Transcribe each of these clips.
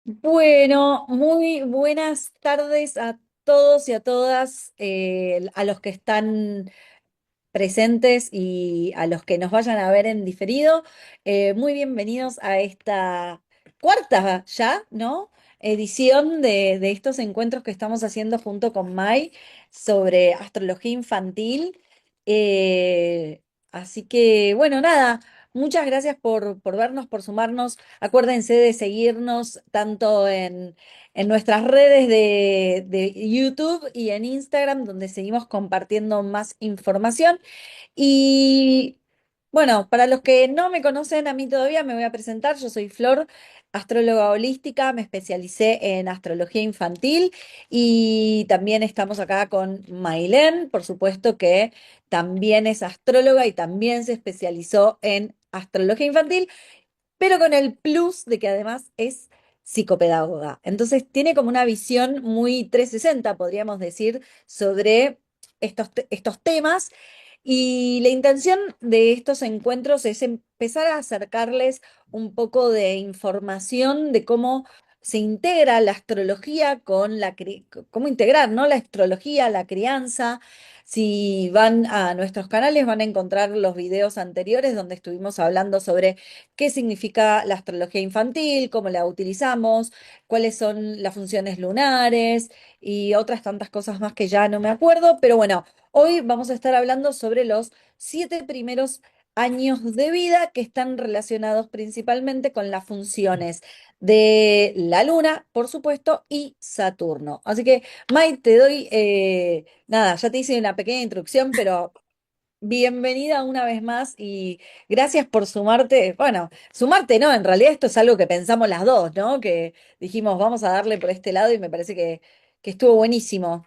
Bueno, muy buenas tardes a todos y a todas, a los que están presentes y a los que nos vayan a ver en diferido. Muy bienvenidos a esta cuarta ya, ¿no? Edición de estos encuentros que estamos haciendo junto con Mai sobre astrología infantil. Así que, bueno, nada, muchas gracias por vernos, por sumarnos. Acuérdense de seguirnos tanto en nuestras redes de YouTube y en Instagram, donde seguimos compartiendo más información. Y bueno, para los que no me conocen a mí todavía, me voy a presentar. Yo soy Flor, astróloga holística, me especialicé en astrología infantil y también estamos acá con Mailén, por supuesto que también es astróloga y también se especializó en astrología infantil, pero con el plus de que además es psicopedagoga. Entonces tiene como una visión muy 360, podríamos decir, sobre estos temas. Y la intención de estos encuentros es empezar a acercarles un poco de información de cómo se integra la astrología con cómo integrar, ¿no? La astrología, la crianza. Si van a nuestros canales van a encontrar los videos anteriores donde estuvimos hablando sobre qué significa la astrología infantil, cómo la utilizamos, cuáles son las funciones lunares y otras tantas cosas más que ya no me acuerdo, pero bueno, hoy vamos a estar hablando sobre los 7 primeros años de vida que están relacionados principalmente con las funciones de la Luna, por supuesto, y Saturno. Así que, Mai, te doy, nada, ya te hice una pequeña introducción, pero bienvenida una vez más y gracias por sumarte. Bueno, sumarte no, en realidad esto es algo que pensamos las dos, ¿no? Que dijimos, vamos a darle por este lado y me parece que estuvo buenísimo.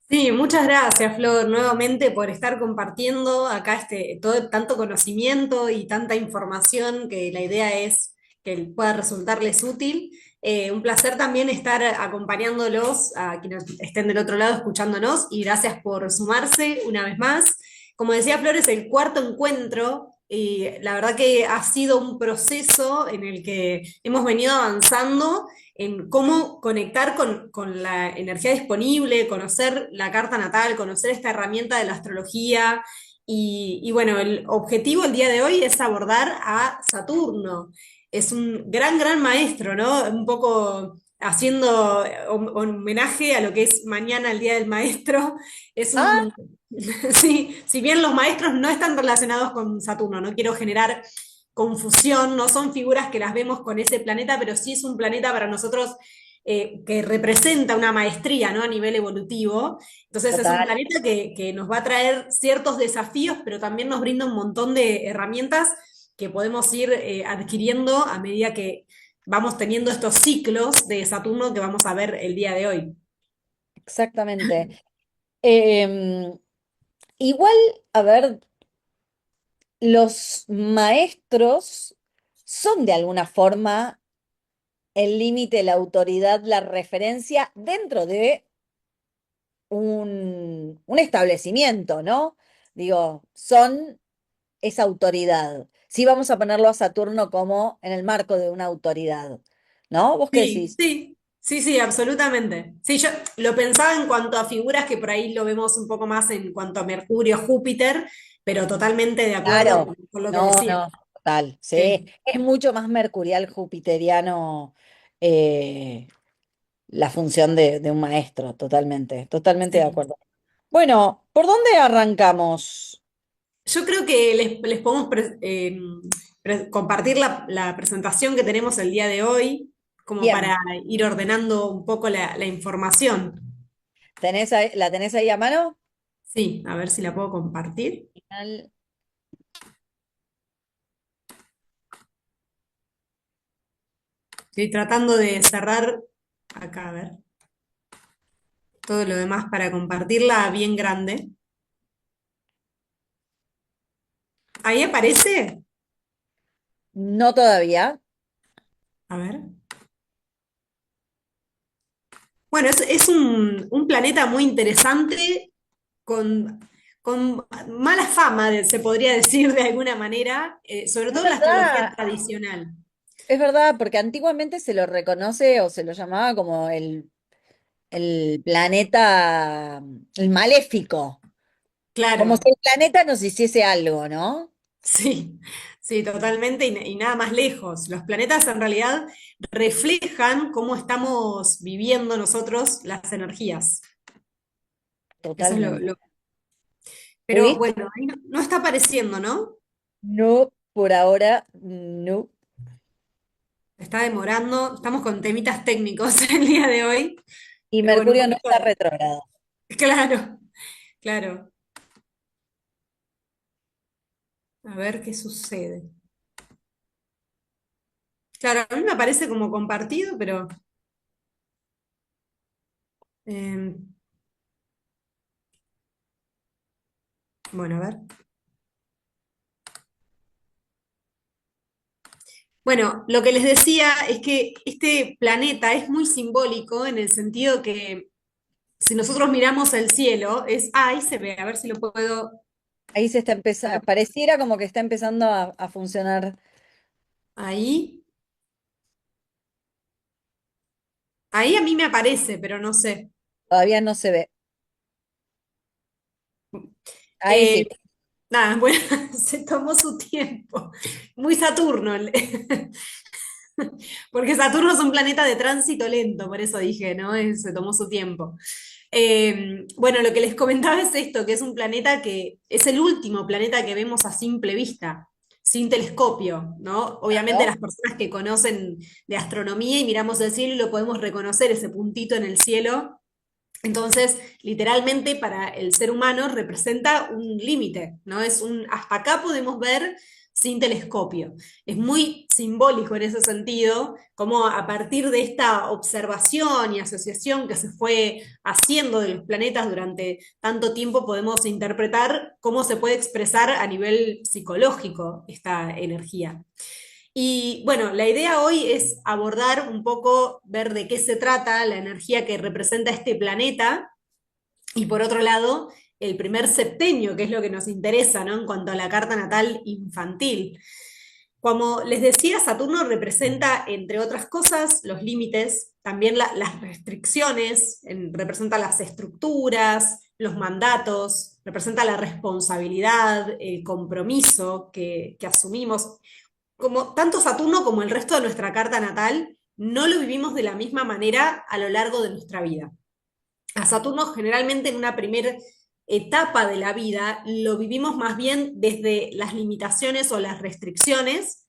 Sí, muchas gracias, Flor, nuevamente por estar compartiendo acá todo tanto conocimiento y tanta información que la idea es que pueda resultarles útil. Un placer también estar acompañándolos a quienes estén del otro lado escuchándonos y gracias por sumarse una vez más. Como decía Flor, es el cuarto encuentro y la verdad que ha sido un proceso en el que hemos venido avanzando en cómo conectar con la energía disponible, conocer la carta natal, conocer esta herramienta de la astrología. Y bueno, el objetivo el día de hoy es abordar a Saturno. Es un gran maestro, ¿no? Un poco haciendo homenaje a lo que es mañana el Día del Maestro. Es Ah, un, sí, si bien los maestros no están relacionados con Saturno, no quiero generar confusión, no son figuras que las vemos con ese planeta, pero sí es un planeta para nosotros que representa una maestría, ¿no? A nivel evolutivo. Entonces es un total. planeta que nos va a traer ciertos desafíos, pero también nos brinda un montón de herramientas que podemos ir adquiriendo a medida que vamos teniendo estos ciclos de Saturno que vamos a ver el día de hoy. Exactamente. Em, Igual, a ver, los maestros son de alguna forma el límite, la autoridad, la referencia dentro de un establecimiento, ¿no? Digo, son esa autoridad. Sí, vamos a ponerlo a Saturno como en el marco de una autoridad, ¿no? ¿Vos qué Sí, decís? sí, sí, sí, absolutamente. Sí, yo lo pensaba en cuanto a figuras que por ahí lo vemos un poco más en cuanto a Mercurio, Júpiter, pero totalmente de acuerdo Claro, con lo que no, decía. no, total, sí. Sí, Es mucho más mercurial jupiteriano eh, la función de un maestro, totalmente, totalmente de sí. acuerdo. Bueno, ¿por dónde arrancamos? Yo creo que les podemos compartir la presentación que tenemos el día de hoy, como Bien, para ir ordenando un poco la información. ¿la tenés ahí a mano? Sí, a ver si la puedo compartir. Al- Estoy tratando de cerrar acá, a ver, todo lo demás para compartirla bien grande. Ahí aparece. No todavía. A ver. Bueno, es un planeta muy interesante, con, con mala fama, se podría decir de alguna manera, sobre Es todo en la astrología verdad, tradicional. Es verdad, porque antiguamente se lo reconoce o se lo llamaba como el planeta, el maléfico, como si Claro, el planeta nos hiciese algo, ¿no? sí, sí, totalmente y nada más lejos. Los planetas en realidad reflejan cómo estamos viviendo nosotros las energías. Eso es Totalmente. pero ¿Pudiste? bueno, ahí no está apareciendo, ¿no? No, por ahora, no. Está demorando, estamos con temitas técnicos el día de hoy, Y pero bueno, un Mercurio no poquito está retrógrado. Claro, claro. A ver qué sucede. Claro, a mí me parece como compartido, pero eh, bueno, a ver. Bueno, lo que les decía es que este planeta es muy simbólico en el sentido que si nosotros miramos el cielo, ahí se ve, a ver si lo puedo. Ahí se está empezando, pareciera como que está empezando a funcionar. Ahí, ahí a mí me aparece, pero no sé. Todavía no se ve. Ahí Eh, sí. nada, bueno, se tomó su tiempo. Muy Saturno. Porque Saturno es un planeta de tránsito lento, por eso dije, ¿no? Se tomó su tiempo. Bueno, lo que les comentaba es esto, que es un planeta que es el último planeta que vemos a simple vista, sin telescopio, ¿no? Obviamente Claro. las personas que conocen de astronomía y miramos el cielo y lo podemos reconocer, ese puntito en el cielo. Entonces, literalmente para el ser humano representa un límite, ¿no? Hasta acá podemos ver sin telescopio. Es muy simbólico en ese sentido, como a partir de esta observación y asociación que se fue haciendo de los planetas durante tanto tiempo, podemos interpretar cómo se puede expresar a nivel psicológico esta energía. Y bueno, la idea hoy es abordar un poco, ver de qué se trata la energía que representa este planeta y por otro lado, el primer septenio, que es lo que nos interesa, ¿no? En cuanto a la carta natal infantil. Como les decía, Saturno representa, entre otras cosas, los límites, también las restricciones, representa las estructuras, los mandatos, representa la responsabilidad, el compromiso que asumimos. Como tanto Saturno como el resto de nuestra carta natal, no lo vivimos de la misma manera a lo largo de nuestra vida. A Saturno generalmente en una primera etapa de la vida lo vivimos más bien desde las limitaciones o las restricciones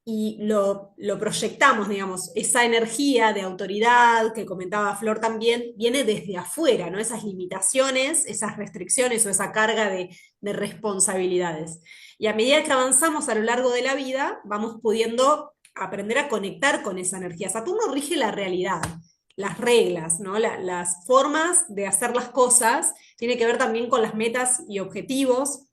y lo proyectamos, digamos, esa energía de autoridad que comentaba Flor también, viene desde afuera, ¿no? Esas limitaciones, esas restricciones o esa carga de responsabilidades. Y a medida que avanzamos a lo largo de la vida, vamos pudiendo aprender a conectar con esa energía. Saturno rige la realidad, las reglas, ¿no? Las formas de hacer las cosas, tiene que ver también con las metas y objetivos,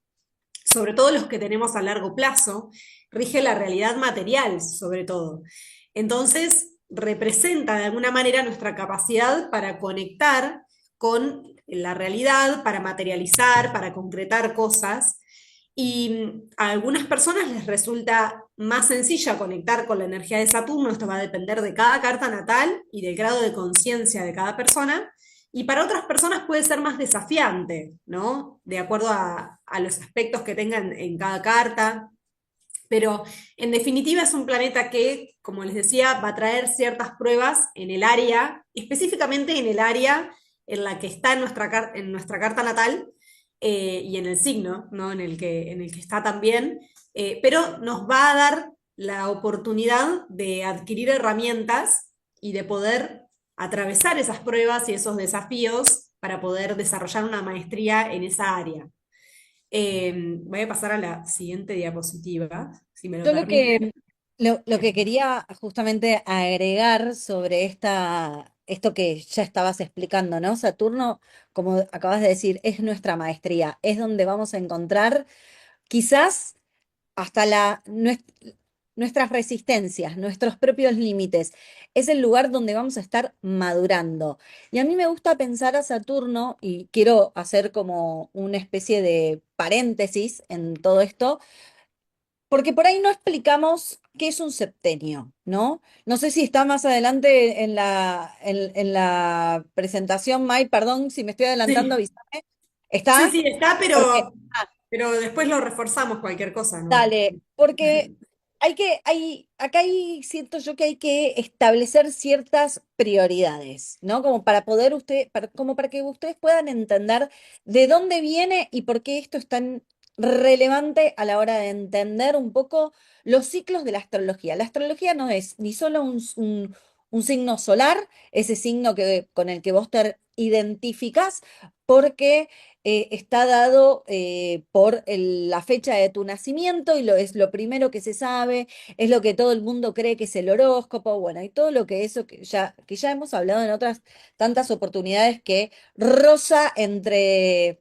sobre todo los que tenemos a largo plazo, rige la realidad material, sobre todo. Entonces, representa de alguna manera nuestra capacidad para conectar con la realidad, para materializar, para concretar cosas. Y a algunas personas les resulta más sencilla conectar con la energía de Saturno, esto va a depender de cada carta natal y del grado de conciencia de cada persona, y para otras personas puede ser más desafiante, ¿no? De acuerdo a los aspectos que tengan en cada carta. Pero en definitiva es un planeta que, como les decía, va a traer ciertas pruebas en el área, específicamente en el área en la que está en nuestra carta natal y en el signo, ¿no? En el que está también, pero nos va a dar la oportunidad de adquirir herramientas y de poder atravesar esas pruebas y esos desafíos para poder desarrollar una maestría en esa área. Voy a pasar a la siguiente diapositiva, si me lo Yo lo permite. que, lo que quería justamente agregar sobre esto que ya estabas explicando, ¿no? Saturno, como acabas de decir, es nuestra maestría, es donde vamos a encontrar quizás hasta nuestras resistencias, nuestros propios límites. Es el lugar donde vamos a estar madurando. Y a mí me gusta pensar a Saturno, y quiero hacer como una especie de paréntesis en todo esto, Porque por ahí no explicamos qué es un septenio, ¿no? No sé si está más adelante en la presentación, May, perdón si me estoy adelantando, Sí, avísame. sí, ¿Está? sí, está, Porque pero después lo reforzamos cualquier cosa, ¿no? dale, porque acá siento yo que hay que establecer ciertas prioridades, ¿no? Como para poder como para que ustedes puedan entender de dónde viene y por qué esto es tan relevante a la hora de entender un poco los ciclos de la astrología. La astrología no es ni solo un signo solar, ese signo con el que vos te identificás, porque está dado por la fecha de tu nacimiento y es lo primero que se sabe, es lo que todo el mundo cree que es el horóscopo, bueno, y todo lo que eso que ya hemos hablado en otras tantas oportunidades que roza entre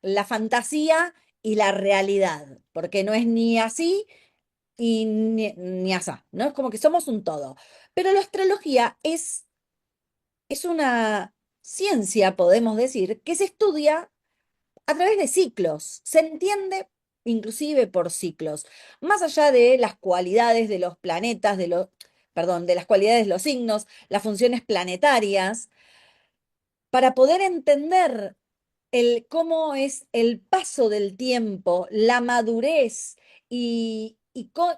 la fantasía y la realidad, porque no es ni así y ni asá, ¿no? Es como que somos un todo. Pero la astrología es una ciencia, podemos decir, que se estudia a través de ciclos. Se entiende inclusive por ciclos, más allá de las cualidades de los planetas, perdón, de las cualidades de los signos, las funciones planetarias, para poder entender cómo es el paso del tiempo, la madurez y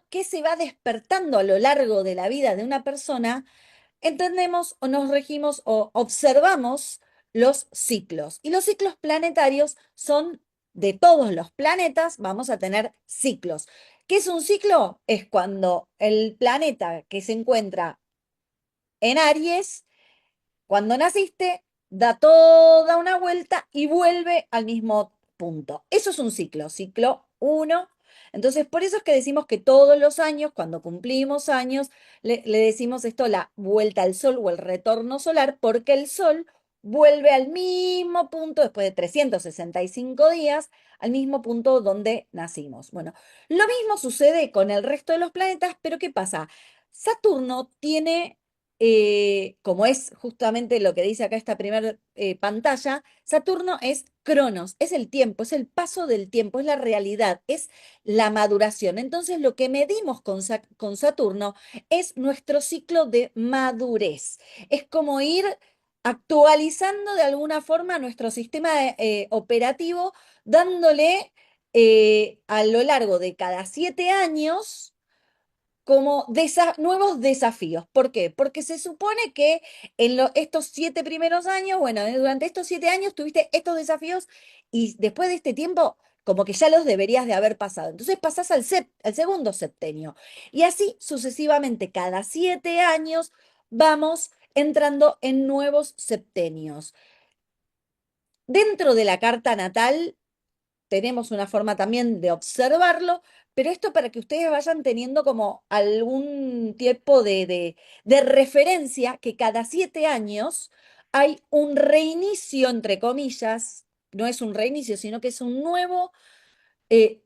qué se va despertando a lo largo de la vida de una persona, entendemos o nos regimos o observamos los ciclos. Y los ciclos planetarios son de todos los planetas, vamos a tener ciclos. ¿Qué es un ciclo? Es cuando el planeta que se encuentra en Aries cuando naciste, da toda una vuelta y vuelve al mismo punto. Eso es un ciclo, ciclo uno. Entonces, por eso es que decimos que todos los años, cuando cumplimos años, le decimos esto la vuelta al sol o el retorno solar, porque el sol vuelve al mismo punto después de 365 días, al mismo punto donde nacimos. Bueno, lo mismo sucede con el resto de los planetas, pero ¿qué pasa? Saturno tiene como es justamente lo que dice acá esta primera pantalla, Saturno es Cronos, es el tiempo, es el paso del tiempo, es la realidad, es la maduración. Entonces, lo que medimos con Saturno es nuestro ciclo de madurez. Es como ir actualizando de alguna forma nuestro sistema operativo, dándole a lo largo de cada 7 años como nuevos desafíos. ¿Por qué? Porque se supone que en estos 7 primeros años, bueno, durante estos 7 años tuviste estos desafíos y después de este tiempo, como que ya los deberías de haber pasado. Entonces pasás al segundo septenio. Y así sucesivamente, cada 7 años vamos entrando en nuevos septenios. Dentro de la carta natal tenemos una forma también de observarlo, pero esto para que ustedes vayan teniendo como algún tipo de referencia que cada 7 años hay un reinicio, entre comillas, no es un reinicio, sino que es un nuevo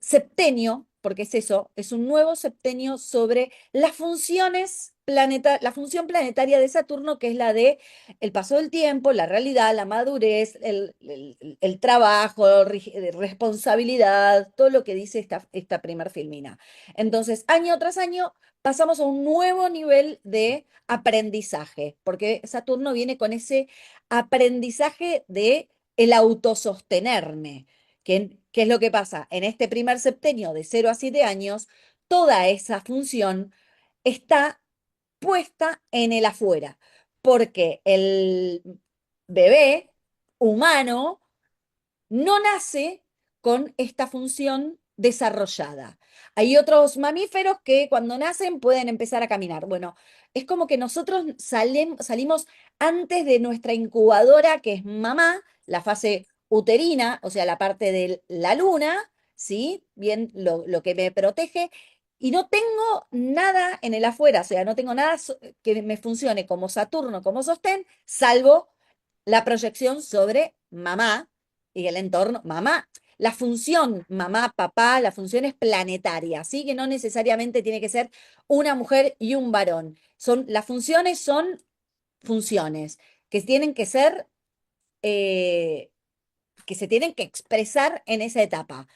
septenio, porque es eso, es un nuevo septenio sobre las la función planetaria de Saturno, que es la de el paso del tiempo, la realidad, la madurez, el trabajo, responsabilidad, todo lo que dice esta primer filmina. Entonces, año tras año, pasamos a un nuevo nivel de aprendizaje, porque Saturno viene con ese aprendizaje de el autosostenerme. ¿Qué es lo que pasa? En este primer septenio de 0 a 7 años, toda esa función está puesta en el afuera, porque el bebé humano no nace con esta función desarrollada. Hay otros mamíferos que cuando nacen pueden empezar a caminar. Bueno, es como que nosotros salimos antes de nuestra incubadora, que es mamá, la fase uterina, o sea, la parte de la luna, ¿sí? Bien, lo que me protege. Y no tengo nada en el afuera, o sea, no tengo nada que me funcione como Saturno, como sostén, salvo la proyección sobre mamá y el entorno, mamá. La función mamá, papá, la función es planetaria, así que no necesariamente tiene que ser una mujer y un varón. Las funciones son funciones que tienen que ser, eh, que se tienen que expresar en esa etapa.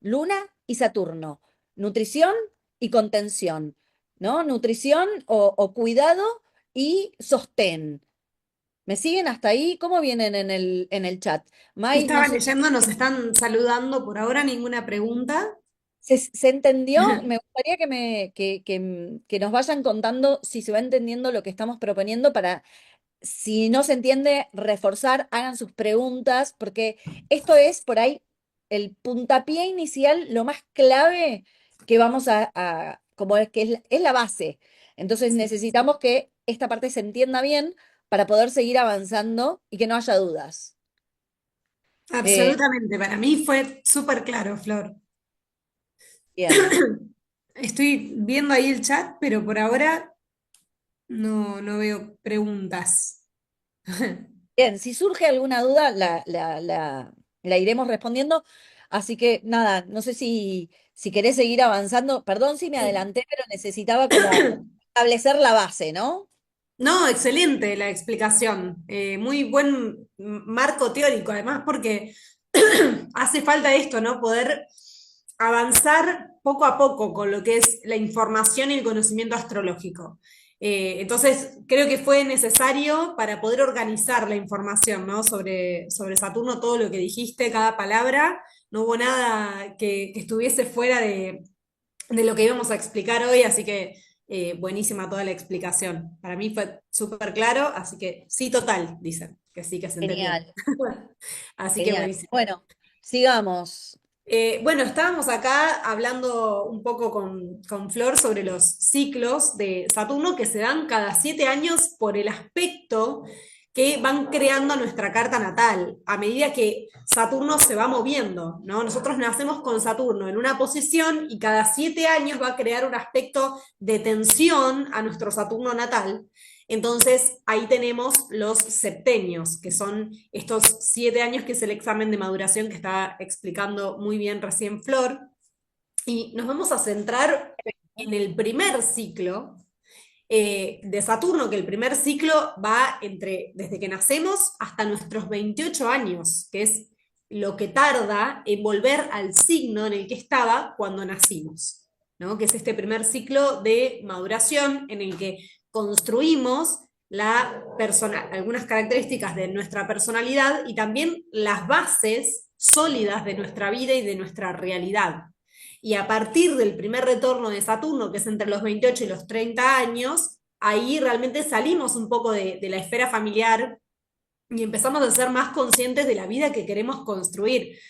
Luna y Saturno. nutrición y contención, ¿no? Nutrición o cuidado y sostén. ¿Me siguen hasta ahí? ¿Cómo vienen en el chat? May, no Estaba sé, leyendo, nos están saludando por ahora, ninguna pregunta. ¿se entendió? Me gustaría que nos vayan contando si se va entendiendo lo que estamos proponiendo para, si no se entiende, reforzar, hagan sus preguntas, porque esto es por ahí el puntapié inicial, lo más clave que vamos como es que es la base. Entonces Sí, necesitamos que esta parte se entienda bien para poder seguir avanzando y que no haya dudas. Eh, absolutamente, para mí fue súper claro, Flor. bien. Estoy viendo ahí el chat, pero por ahora no veo preguntas. Bien, si surge alguna duda, la iremos respondiendo. Así que nada, no sé si querés seguir avanzando. Perdón si me adelanté, pero necesitaba como establecer la base, ¿no? No, excelente la explicación. Muy buen marco teórico, además, porque hace falta esto, ¿no? Poder avanzar poco a poco con lo que es la información y el conocimiento astrológico. Entonces, creo que fue necesario para poder organizar la información, ¿no? Sobre Saturno, todo lo que dijiste, cada palabra. No hubo nada que estuviese fuera de lo que íbamos a explicar hoy, así que buenísima toda la explicación. Para mí fue súper claro, así que sí, total, dicen, que sí, que se entendió. Genial, Así que genial. buenísimo. Bueno, sigamos. Bueno, estábamos acá hablando un poco con Flor sobre los ciclos de Saturno que se dan cada 7 años por el aspecto que van creando nuestra carta natal a medida que Saturno se va moviendo, ¿no? Nosotros nacemos con Saturno en una posición y cada 7 años va a crear un aspecto de tensión a nuestro Saturno natal. Entonces, ahí tenemos los septenios, que son estos 7 años, que es el examen de maduración que estaba explicando muy bien recién Flor. Y nos vamos a centrar en el primer ciclo de Saturno, que el primer ciclo va desde que nacemos hasta nuestros 28 años, que es lo que tarda en volver al signo en el que estaba cuando nacimos, ¿no? Que es este primer ciclo de maduración en el que construimos algunas características de nuestra personalidad y también las bases sólidas de nuestra vida y de nuestra realidad. Y a partir del primer retorno de Saturno, que es entre los 28 y los 30 años, ahí realmente salimos un poco de la esfera familiar y empezamos a ser más conscientes de la vida que queremos construir.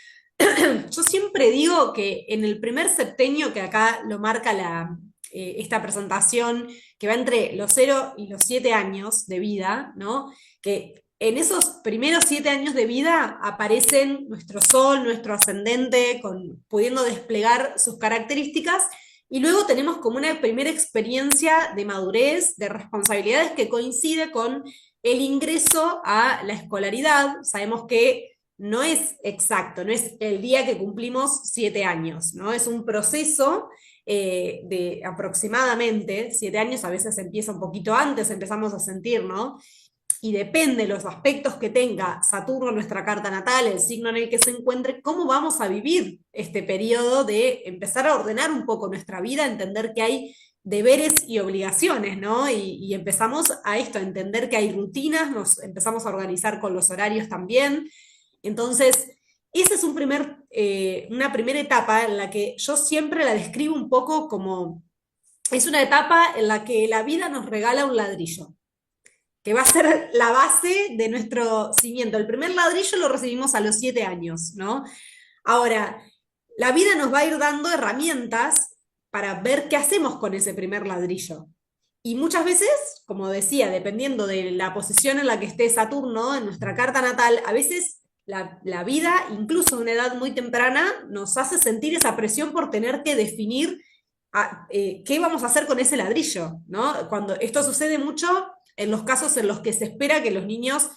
Yo siempre digo que en el primer septenio, que acá lo marca esta presentación, que va entre los 0 y los 7 años de vida, ¿no? Que en esos primeros 7 años de vida aparecen nuestro sol, nuestro ascendente, pudiendo desplegar sus características, y luego tenemos como una primera experiencia de madurez, de responsabilidades que coincide con el ingreso a la escolaridad. Sabemos que no es exacto, no es el día que cumplimos 7 años, ¿no? Es un proceso de aproximadamente 7 años, a veces empieza un poquito antes, empezamos a sentir, ¿no? Y depende de los aspectos que tenga Saturno en nuestra carta natal, el signo en el que se encuentre, cómo vamos a vivir este periodo de empezar a ordenar un poco nuestra vida, entender que hay deberes y obligaciones, ¿no? Y empezamos a esto, a entender que hay rutinas, nos empezamos a organizar con los horarios también. Entonces, esa es una primera etapa en la que yo siempre la describo un poco como, es una etapa en la que la vida nos regala un ladrillo, que va a ser la base de nuestro cimiento. El primer ladrillo lo recibimos a los 7 años, ¿no? Ahora, la vida nos va a ir dando herramientas para ver qué hacemos con ese primer ladrillo. Y muchas veces, como decía, dependiendo de la posición en la que esté Saturno en nuestra carta natal, a veces la vida, incluso a una edad muy temprana, nos hace sentir esa presión por tener que definir qué vamos a hacer con ese ladrillo, ¿no? Cuando esto sucede mucho en los casos en los que se espera que los niños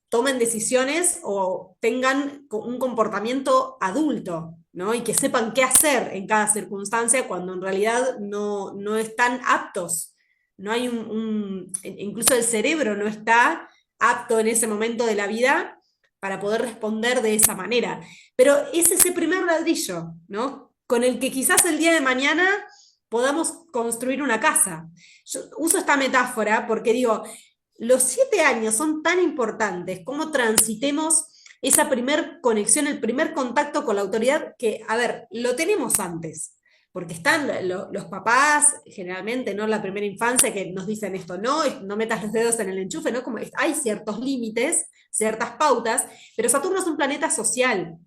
tomen decisiones o tengan un comportamiento adulto, ¿no? Y que sepan qué hacer en cada circunstancia cuando en realidad no están aptos. No hay incluso el cerebro no está apto en ese momento de la vida para poder responder de esa manera. Pero es ese primer ladrillo, ¿no? con el que quizás el día de mañana podamos construir una casa. Yo uso esta metáfora porque digo, los 7 años son tan importantes, cómo transitemos esa primer conexión, el primer contacto con la autoridad, que, a ver, lo tenemos antes, porque están los papás, generalmente, ¿no? La primera infancia que nos dicen esto, no, no metas los dedos en el enchufe, ¿no? Como hay ciertos límites, ciertas pautas, pero Saturno es un planeta social.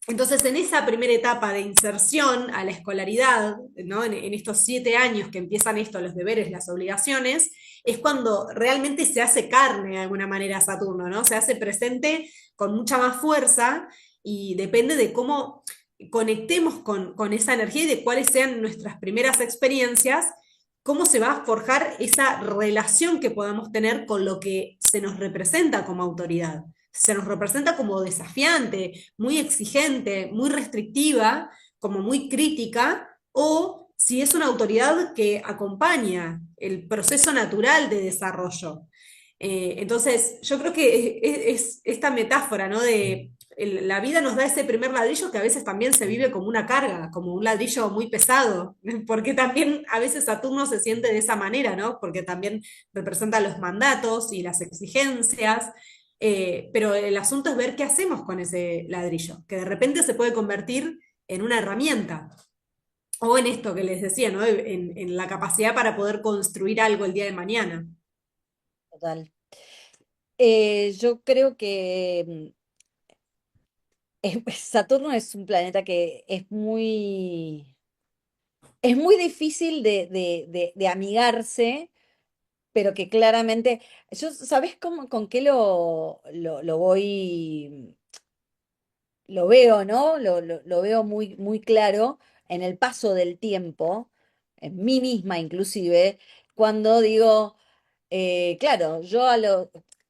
Entonces, en esa primera etapa de inserción a la escolaridad, ¿no? En estos 7 años que empiezan esto, los deberes, las obligaciones, es cuando realmente se hace carne de alguna manera Saturno, ¿no? Se hace presente con mucha más fuerza y depende de cómo conectemos con esa energía y de cuáles sean nuestras primeras experiencias, cómo se va a forjar esa relación que podamos tener con lo que se nos representa como autoridad. Se nos representa como desafiante, muy exigente, muy restrictiva, como muy crítica, o si es una autoridad que acompaña el proceso natural de desarrollo. Entonces, yo creo que es esta metáfora, ¿no? De la vida nos da ese primer ladrillo que a veces también se vive como una carga, como un ladrillo muy pesado, porque también a veces Saturno se siente de esa manera, ¿no? Porque también representa los mandatos y las exigencias, pero el asunto es ver qué hacemos con ese ladrillo, que de repente se puede convertir en una herramienta, o en esto que les decía, ¿no? En la capacidad para poder construir algo el día de mañana. Total. Yo creo que Saturno es un planeta que es muy difícil de amigarse, pero que claramente, ¿sabes cómo, con qué lo voy, lo veo, ¿no? Lo veo muy, muy claro en el paso del tiempo, en mí misma inclusive, cuando digo, claro,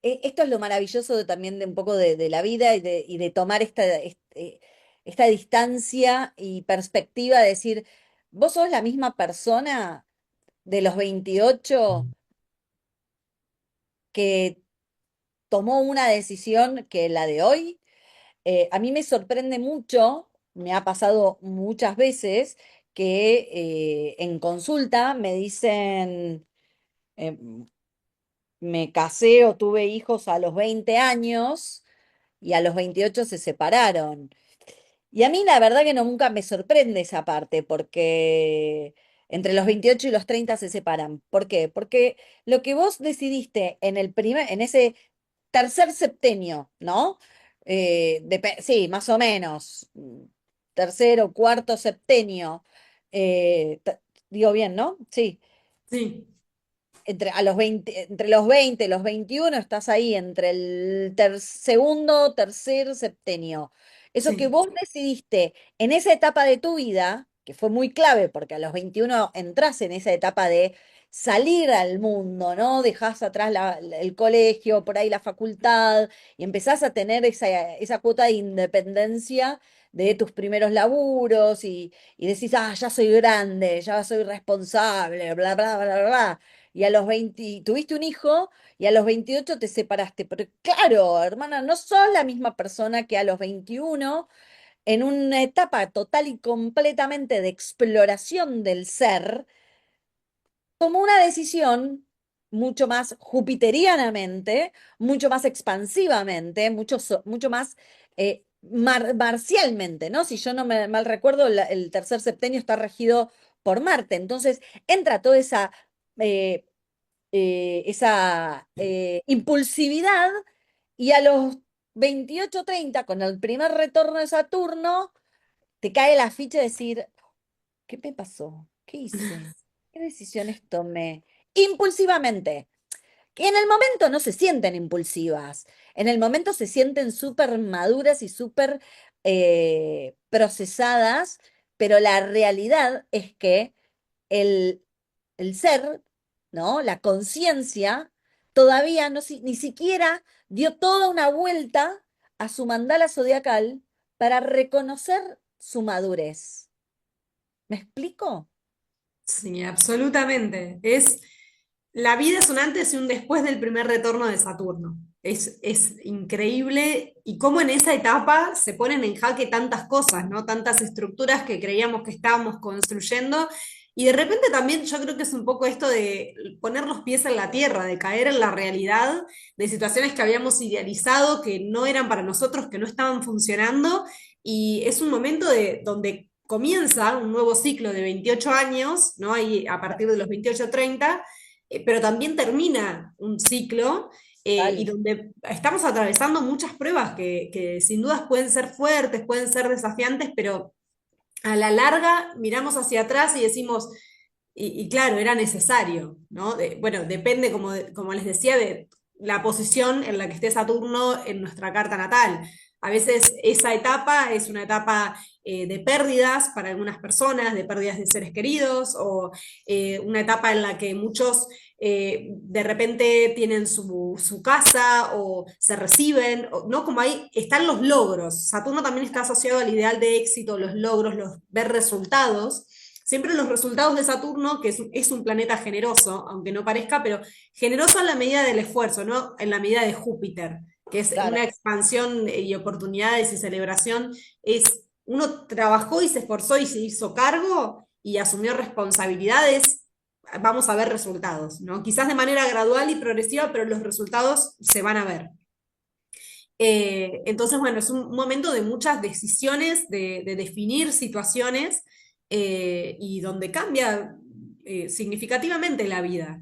esto es lo maravilloso también de un poco de la vida y de tomar esta distancia y perspectiva de decir, vos sos la misma persona de los 28 que tomó una decisión que la de hoy. A mí me sorprende mucho, me ha pasado muchas veces que en consulta me dicen, eh, me casé o tuve hijos a los 20 años y a los 28 se separaron. Y a mí la verdad que no, nunca me sorprende esa parte, porque entre los 28 y los 30 se separan. ¿Por qué? Porque lo que vos decidiste en ese tercer septenio, ¿no? Sí, más o menos, tercero, cuarto septenio, digo bien, ¿no? Sí, Sí, entre los 20 y los 21 estás ahí entre el segundo, tercer septenio. Eso que sí, vos decidiste en esa etapa de tu vida, que fue muy clave, porque a los 21 entras en esa etapa de salir al mundo, ¿no? Dejás atrás el colegio, por ahí la facultad, y empezás a tener esa cuota de independencia de tus primeros laburos y decís, ya soy grande, ya soy responsable, bla, bla, bla, bla, bla y a los 20 y tuviste un hijo y a los 28 te separaste. Pero claro, hermana, no sos la misma persona que a los 21 en una etapa total y completamente de exploración del ser, tomó una decisión mucho más jupiterianamente, mucho más expansivamente, mucho más marcialmente, ¿no? Si yo no me mal recuerdo, el tercer septenio está regido por Marte. Entonces entra toda eh, esa impulsividad y a los 28 30 con el primer retorno de Saturno, te cae la ficha de decir, ¿qué me pasó? ¿Qué hice? ¿Qué decisiones tomé? Impulsivamente. Que en el momento no se sienten impulsivas, en el momento se sienten súper maduras y súper procesadas, pero la realidad es que el, el ser, ¿no? La conciencia, todavía no, ni siquiera dio toda una vuelta a su mandala zodiacal para reconocer su madurez. ¿Me explico? sí, absolutamente. La vida es un antes y un después del primer retorno de Saturno. Es increíble y cómo en esa etapa se ponen en jaque tantas cosas, ¿no? Tantas estructuras que creíamos que estábamos construyendo. Y de repente también yo creo que es un poco esto de poner los pies en la tierra, de caer en la realidad de situaciones que habíamos idealizado, que no eran para nosotros, que no estaban funcionando. Y es un momento donde comienza un nuevo ciclo de 28 años, ¿no? Ahí, a partir de los 28 30, pero también termina un ciclo y Tal. donde estamos atravesando muchas pruebas que sin dudas pueden ser fuertes, pueden ser desafiantes, pero a la larga miramos hacia atrás y decimos, y claro, era necesario, ¿no? Bueno, depende, como les decía, de la posición en la que esté Saturno en nuestra carta natal. A veces esa etapa es una etapa de pérdidas para algunas personas, de pérdidas de seres queridos, o una etapa en la que muchos de repente tienen su casa o se reciben, ¿no? Como ahí están los logros. Saturno también está asociado al ideal de éxito, los logros, los ver resultados. Siempre los resultados de Saturno, que es un planeta generoso, aunque no parezca, pero generoso en la medida del esfuerzo, ¿no? En la medida de Júpiter, que es Claro. una expansión y oportunidades y celebración. Uno trabajó y se esforzó y se hizo cargo y asumió responsabilidades, vamos a ver resultados, ¿no? Quizás de manera gradual y progresiva, pero los resultados se van a ver. Entonces, bueno, es un momento de muchas decisiones, de definir situaciones y donde cambia significativamente la vida.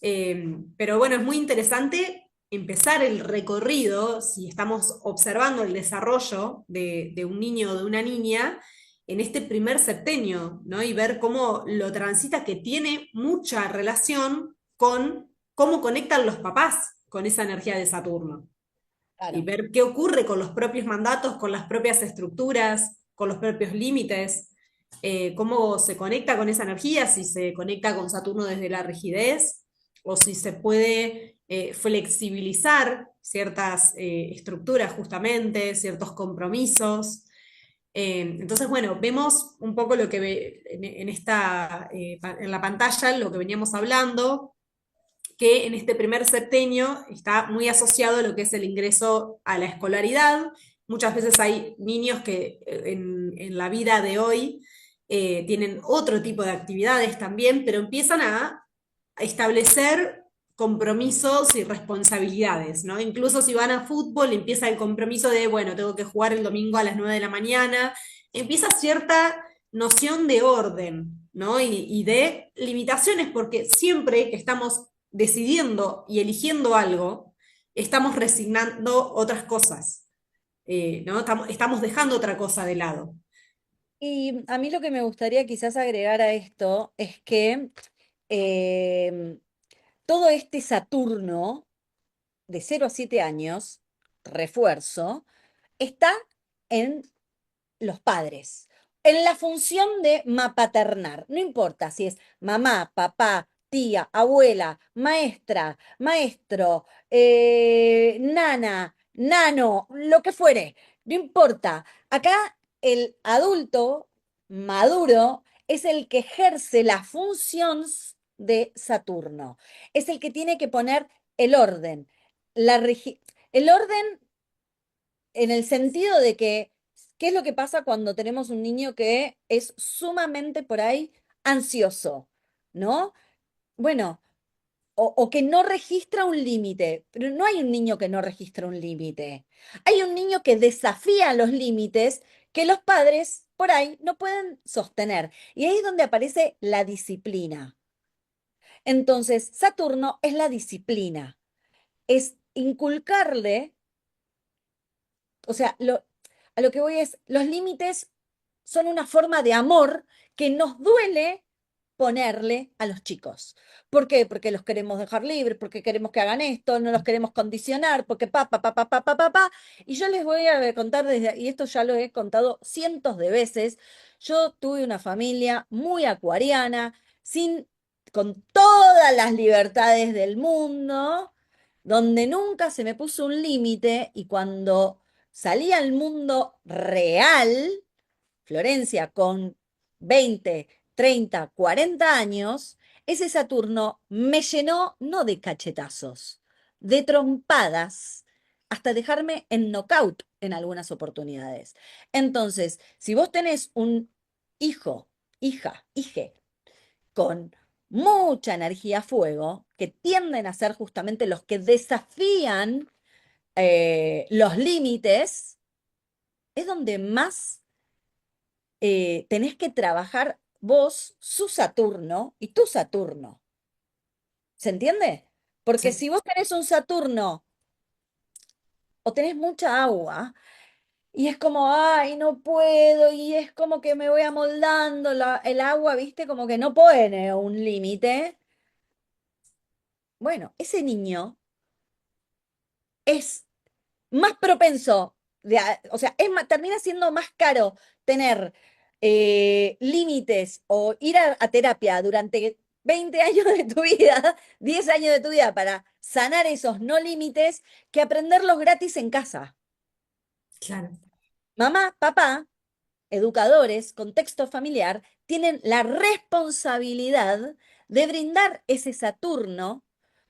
Pero bueno, es muy interesante empezar el recorrido, si estamos observando el desarrollo de un niño o de una niña, en este primer septenio, ¿no? Y ver cómo lo transita, que tiene mucha relación con cómo conectan los papás con esa energía de Saturno. Y Claro. ver qué ocurre con los propios mandatos, con las propias estructuras, con los propios límites, cómo se conecta con esa energía, si se conecta con Saturno desde la rigidez o si se puede flexibilizar ciertas estructuras justamente, ciertos compromisos. Entonces, bueno, vemos un poco lo que en esta, en la pantalla, lo que veníamos hablando, que en este primer septenio está muy asociado a lo que es el ingreso a la escolaridad. Muchas veces hay niños que en la vida de hoy tienen otro tipo de actividades también, pero empiezan a establecer compromisos y responsabilidades, ¿no? Incluso si van a fútbol, empieza el compromiso de, bueno, tengo que jugar el domingo a las 9 de la mañana, empieza cierta noción de orden, ¿no? Y de limitaciones, porque siempre que estamos decidiendo y eligiendo algo, estamos resignando otras cosas, ¿no? Estamos dejando otra cosa de lado. Y a mí lo que me gustaría quizás agregar a esto es que em, todo este Saturno de 0 a 7 años, refuerzo, está en los padres, en la función de mapaternar. No importa si es mamá, papá, tía, abuela, maestra, maestro, nana, nano, lo que fuere. No importa. Acá el adulto maduro es el que ejerce la función de Saturno. Es el que tiene que poner el orden. El orden en el sentido de que, ¿qué es lo que pasa cuando tenemos un niño que es sumamente por ahí ansioso? ¿No? Bueno, o que no registra un límite, pero no hay un niño que no registra un límite. Hay un niño que desafía los límites que los padres por ahí no pueden sostener. Y ahí es donde aparece la disciplina. Entonces, Saturno es la disciplina, es inculcarle. O sea, a lo que voy es, los límites son una forma de amor que nos duele ponerle a los chicos. ¿Por qué? Porque los queremos dejar libres, porque queremos que hagan esto, no los queremos condicionar, porque pa, pa, pa, pa, pa, pa, pa, pa. Y yo les voy a contar y esto ya lo he contado cientos de veces, yo tuve una familia muy acuariana, con todas las libertades del mundo, donde nunca se me puso un límite y cuando salí al mundo real, Florencia con 20, 30, 40 años, ese Saturno me llenó no de cachetazos, de trompadas, hasta dejarme en knockout en algunas oportunidades. Entonces, si vos tenés un hijo, hije, con mucha energía a fuego, que tienden a ser justamente los que desafían los límites, es donde más tenés que trabajar vos, su Saturno y tu Saturno. ¿Se entiende? Porque Sí, si vos tenés un Saturno o tenés mucha agua, y es como, ay, no puedo, y es como que me voy amoldando, el agua, viste, como que no pone un límite. Bueno, ese niño es más propenso, o sea, termina siendo más caro tener límites o ir a terapia durante 20 años de tu vida, 10 años de tu vida para sanar esos no límites que aprenderlos gratis en casa. claro. Mamá, papá, educadores, contexto familiar, tienen la responsabilidad de brindar ese Saturno,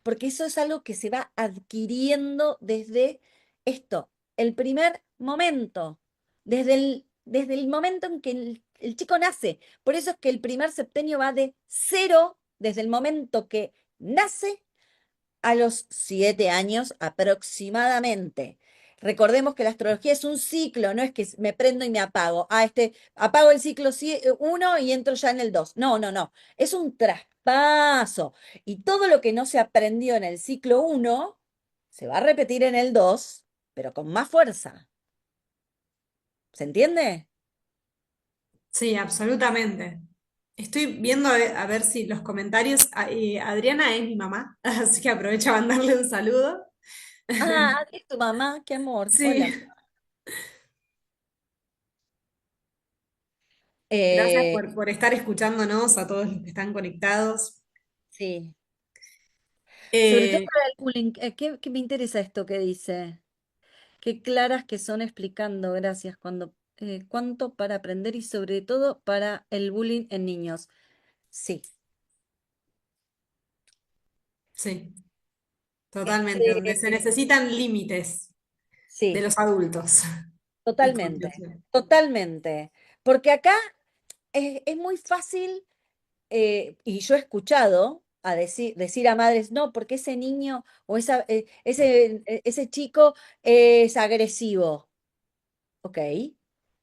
porque eso es algo que se va adquiriendo desde esto, el primer momento, desde el momento en que el chico nace. Por eso es que el primer septenio va de cero, desde el momento que nace a los 7 años aproximadamente. Recordemos que la astrología es un ciclo, no es que me prendo y me apago. Apago el ciclo 1 y entro ya en el 2. No, no, no. Es un traspaso. Y todo lo que no se aprendió en el ciclo 1 se va a repetir en el 2, pero con más fuerza. ¿Se entiende? Sí, absolutamente. Estoy viendo a ver si los comentarios. Adriana es mi mamá, así que aprovecho a mandarle un saludo. Ah, es tu mamá, qué amor. Sí, Hola. gracias Eh, por estar escuchándonos a todos los que están conectados. sí. Sobre todo Eh, para el bullying. ¿Qué me interesa esto que dice? Qué claras que son explicando, gracias, cuánto para aprender y sobre todo para el bullying en niños. Sí, sí, totalmente, este, donde se necesitan límites de sí, los adultos y totalmente, contención. totalmente. Porque acá es muy fácil, y yo he escuchado decir a madres, no, porque ese niño o ese chico es agresivo. Ok,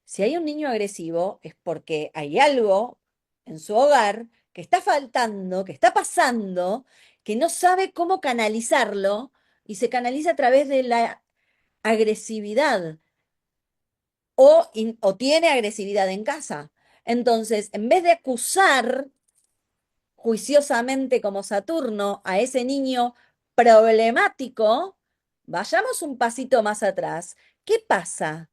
si hay un niño agresivo es porque hay algo en su hogar que está faltando, que está pasando, que no sabe cómo canalizarlo y se canaliza a través de la agresividad o tiene agresividad en casa. Entonces, en vez de acusar juiciosamente como Saturno a ese niño problemático, vayamos un pasito más atrás. ¿Qué pasa?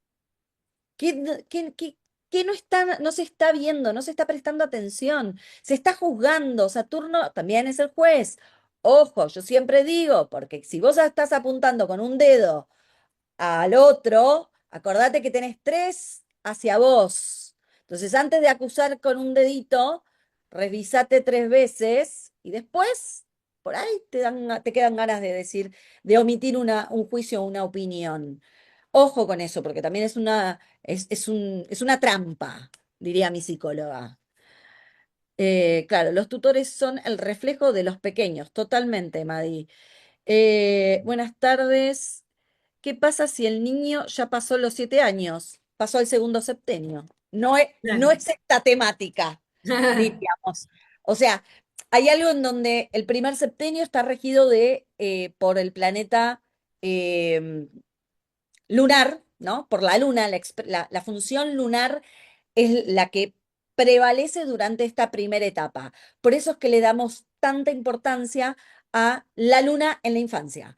¿Qué no se está viendo, no se está prestando atención? Se está juzgando. Saturno también es el juez. Ojo, yo siempre digo, porque si vos estás apuntando con un dedo al otro, acordate que tenés tres hacia vos. Entonces, antes de acusar con un dedito, revisate 3 veces y después, por ahí te quedan ganas de decir, de omitir un juicio o una opinión. Ojo con eso, porque también es una trampa, diría mi psicóloga. Claro, los tutores son el reflejo de los pequeños, totalmente, Madi. Buenas tardes. ¿Qué pasa si el niño ya pasó los 7 años? Pasó al segundo septenio. No Claro. es esta temática, diríamos. O sea, hay algo en donde el primer septenio está regido por el planeta eh, lunar, ¿no? Por la luna, la función lunar es la que prevalece durante esta primera etapa. Por eso es que le damos tanta importancia a la luna en la infancia.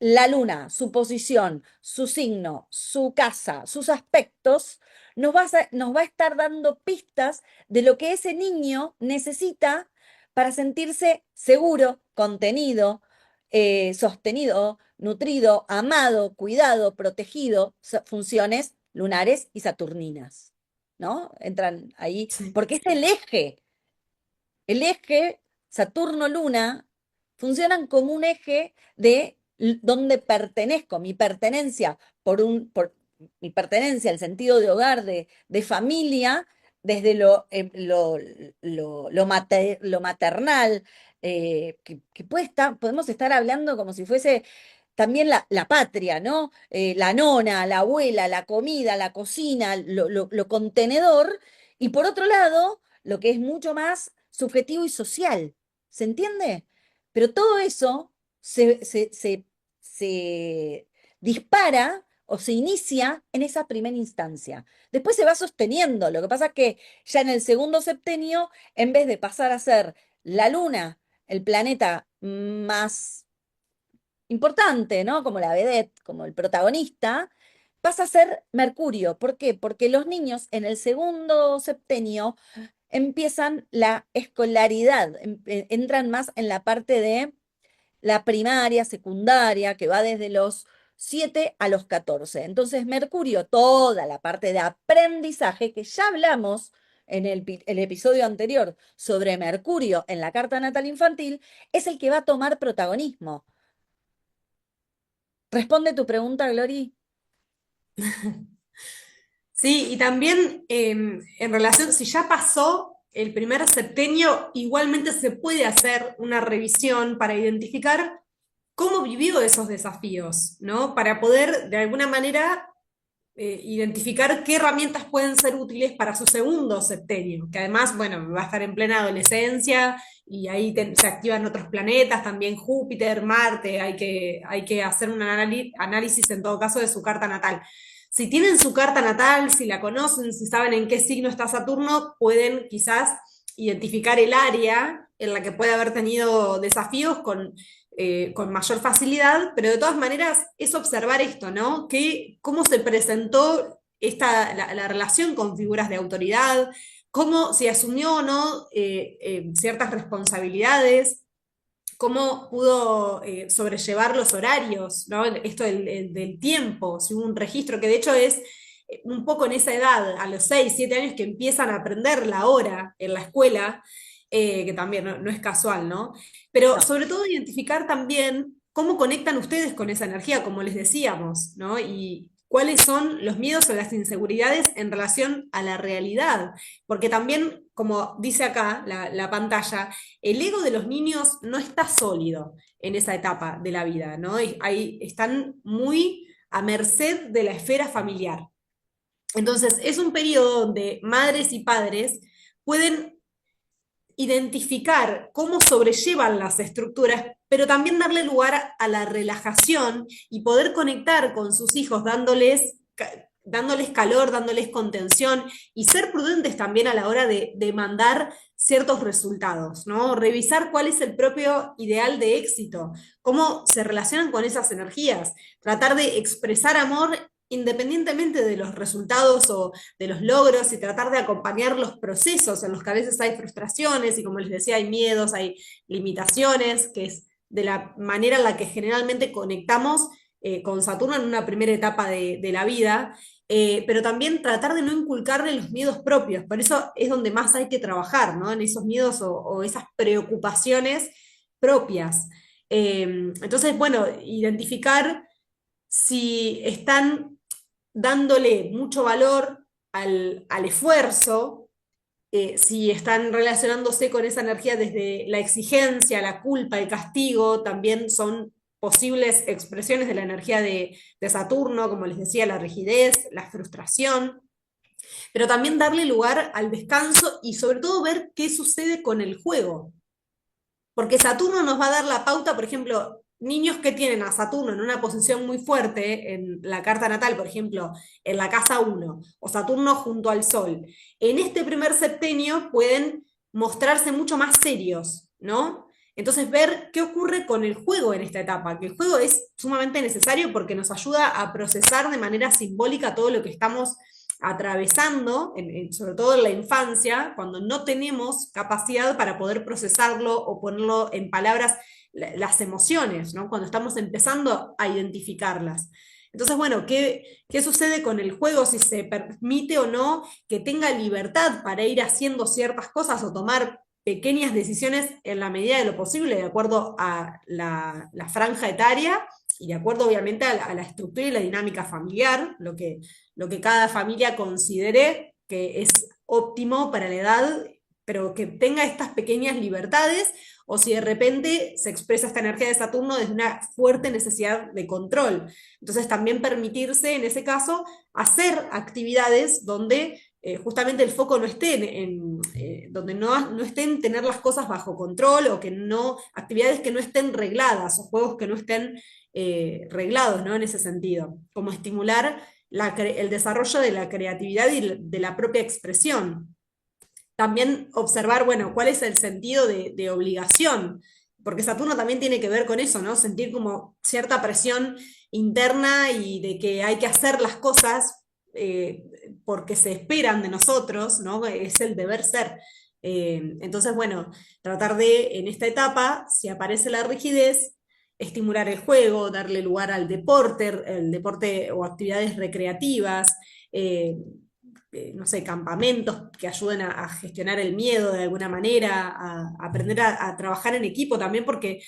La luna, su posición, su signo, su casa, sus aspectos, nos va a estar dando pistas de lo que ese niño necesita para sentirse seguro, contenido, sostenido, nutrido, amado, cuidado, protegido, funciones lunares y saturninas, ¿no? Entran ahí, Sí, porque es el eje Saturno-Luna funcionan como un eje de donde pertenezco, mi pertenencia por mi pertenencia, el sentido de hogar, de familia, desde lo maternal, que podemos estar hablando como si fuese también la patria, ¿no? La nona, la abuela, la comida, la cocina, lo contenedor, y por otro lado, lo que es mucho más subjetivo y social. ¿Se entiende? Pero todo eso se dispara o se inicia en esa primera instancia. Después se va sosteniendo. Lo que pasa es que ya en el segundo septenio, en vez de pasar a ser la Luna, el planeta más importante, ¿no? Como la vedette, como el protagonista, pasa a ser Mercurio. ¿Por qué? Porque los niños en el segundo septenio empiezan la escolaridad, entran más en la parte de la primaria, secundaria, que va desde los 7 a los 14. Entonces, Mercurio, toda la parte de aprendizaje, que ya hablamos en el episodio anterior sobre Mercurio en la carta natal infantil, es el que va a tomar protagonismo. ¿Responde tu pregunta, Glory? Sí, y también en relación, si ya pasó el primer septenio, igualmente se puede hacer una revisión para identificar cómo vivió esos desafíos, ¿no? Para poder, de alguna manera, identificar qué herramientas pueden ser útiles para su segundo septenio, que además, bueno, va a estar en plena adolescencia y ahí se activan otros planetas, también Júpiter, Marte, hay que hacer un análisis en todo caso de su carta natal. Si tienen su carta natal, si la conocen, si saben en qué signo está Saturno, pueden quizás identificar el área en la que puede haber tenido desafíos con mayor facilidad, pero de todas maneras es observar esto, ¿no? Cómo se presentó la relación con figuras de autoridad, cómo se asumió o no ciertas responsabilidades, cómo pudo sobrellevar los horarios, ¿no? Esto del tiempo, si hubo un registro, que de hecho es un poco en esa edad, a los 6 7 años que empiezan a aprender la hora en la escuela, que también no es casual, ¿no? Pero No. sobre todo identificar también cómo conectan ustedes con esa energía, como les decíamos, ¿no? Y cuáles son los miedos o las inseguridades en relación a la realidad. Porque también, como dice acá la pantalla, el ego de los niños no está sólido en esa etapa de la vida, ¿no? Y ahí están muy a merced de la esfera familiar. Entonces, es un periodo donde madres y padres pueden identificar cómo sobrellevan las estructuras, pero también darle lugar a la relajación y poder conectar con sus hijos dándoles calor, dándoles contención y ser prudentes también a la hora de demandar ciertos resultados, ¿no? Revisar cuál es el propio ideal de éxito, cómo se relacionan con esas energías, tratar de expresar amor independientemente de los resultados o de los logros y tratar de acompañar los procesos en los que a veces hay frustraciones y como les decía, hay miedos, hay limitaciones, que es de la manera en la que generalmente conectamos con Saturno en una primera etapa de la vida, pero también tratar de no inculcarle los miedos propios, por eso es donde más hay que trabajar, ¿no? En esos miedos o esas preocupaciones propias. Entonces, bueno, identificar si están dándole mucho valor al esfuerzo, si están relacionándose con esa energía desde la exigencia, la culpa, el castigo, también son posibles expresiones de la energía de Saturno, como les decía, la rigidez, la frustración, pero también darle lugar al descanso y sobre todo ver qué sucede con el juego. Porque Saturno nos va a dar la pauta, por ejemplo, niños que tienen a Saturno en una posición muy fuerte en la carta natal, por ejemplo, en la casa 1 o Saturno junto al Sol, en este primer septenio pueden mostrarse mucho más serios, ¿no? Entonces, ver qué ocurre con el juego en esta etapa, que el juego es sumamente necesario porque nos ayuda a procesar de manera simbólica todo lo que estamos atravesando, sobre todo en la infancia, cuando no tenemos capacidad para poder procesarlo o ponerlo en palabras, las emociones, ¿no? Cuando estamos empezando a identificarlas. Entonces, bueno, ¿qué sucede con el juego si se permite o no que tenga libertad para ir haciendo ciertas cosas o tomar pequeñas decisiones en la medida de lo posible, de acuerdo a la franja etaria y de acuerdo obviamente a la estructura y la dinámica familiar, lo que cada familia considere que es óptimo para la edad, pero que tenga estas pequeñas libertades, o si de repente se expresa esta energía de Saturno desde una fuerte necesidad de control. Entonces también permitirse, en ese caso, hacer actividades donde justamente el foco no esté donde no estén tener las cosas bajo control o que no, actividades que no estén regladas o juegos que no estén reglados, ¿no? En ese sentido, como estimular el desarrollo de la creatividad y de la propia expresión. También observar, bueno, cuál es el sentido de obligación, porque Saturno también tiene que ver con eso, ¿no? Sentir como cierta presión interna y de que hay que hacer las cosas eh, porque se esperan de nosotros, ¿no? Es el deber ser. Entonces, bueno, tratar de, en esta etapa, si aparece la rigidez, estimular el juego, darle lugar al deporte, el deporte o actividades recreativas, eh, no sé, campamentos que ayuden a gestionar el miedo de alguna manera, a aprender a trabajar en equipo también, porque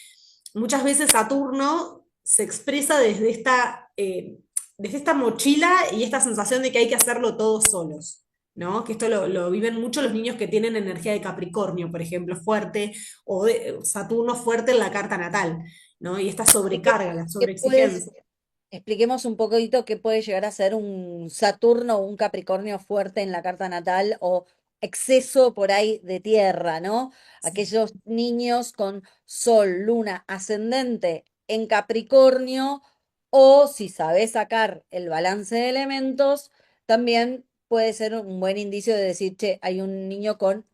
muchas veces Saturno se expresa desde esta mochila y esta sensación de que hay que hacerlo todos solos. ¿No? Que esto lo viven mucho los niños que tienen energía de Capricornio, por ejemplo, fuerte, o de Saturno fuerte en la carta natal, ¿no? Y esta sobrecarga, la ¿Qué puedes, sobreexigencia. expliquemos un poquito qué puede llegar a ser un Saturno o un Capricornio fuerte en la carta natal o exceso por ahí de tierra, ¿no? Aquellos niños con Sol, Luna, ascendente en Capricornio o si sabes sacar el balance de elementos, también puede ser un buen indicio de decir, che, hay un niño con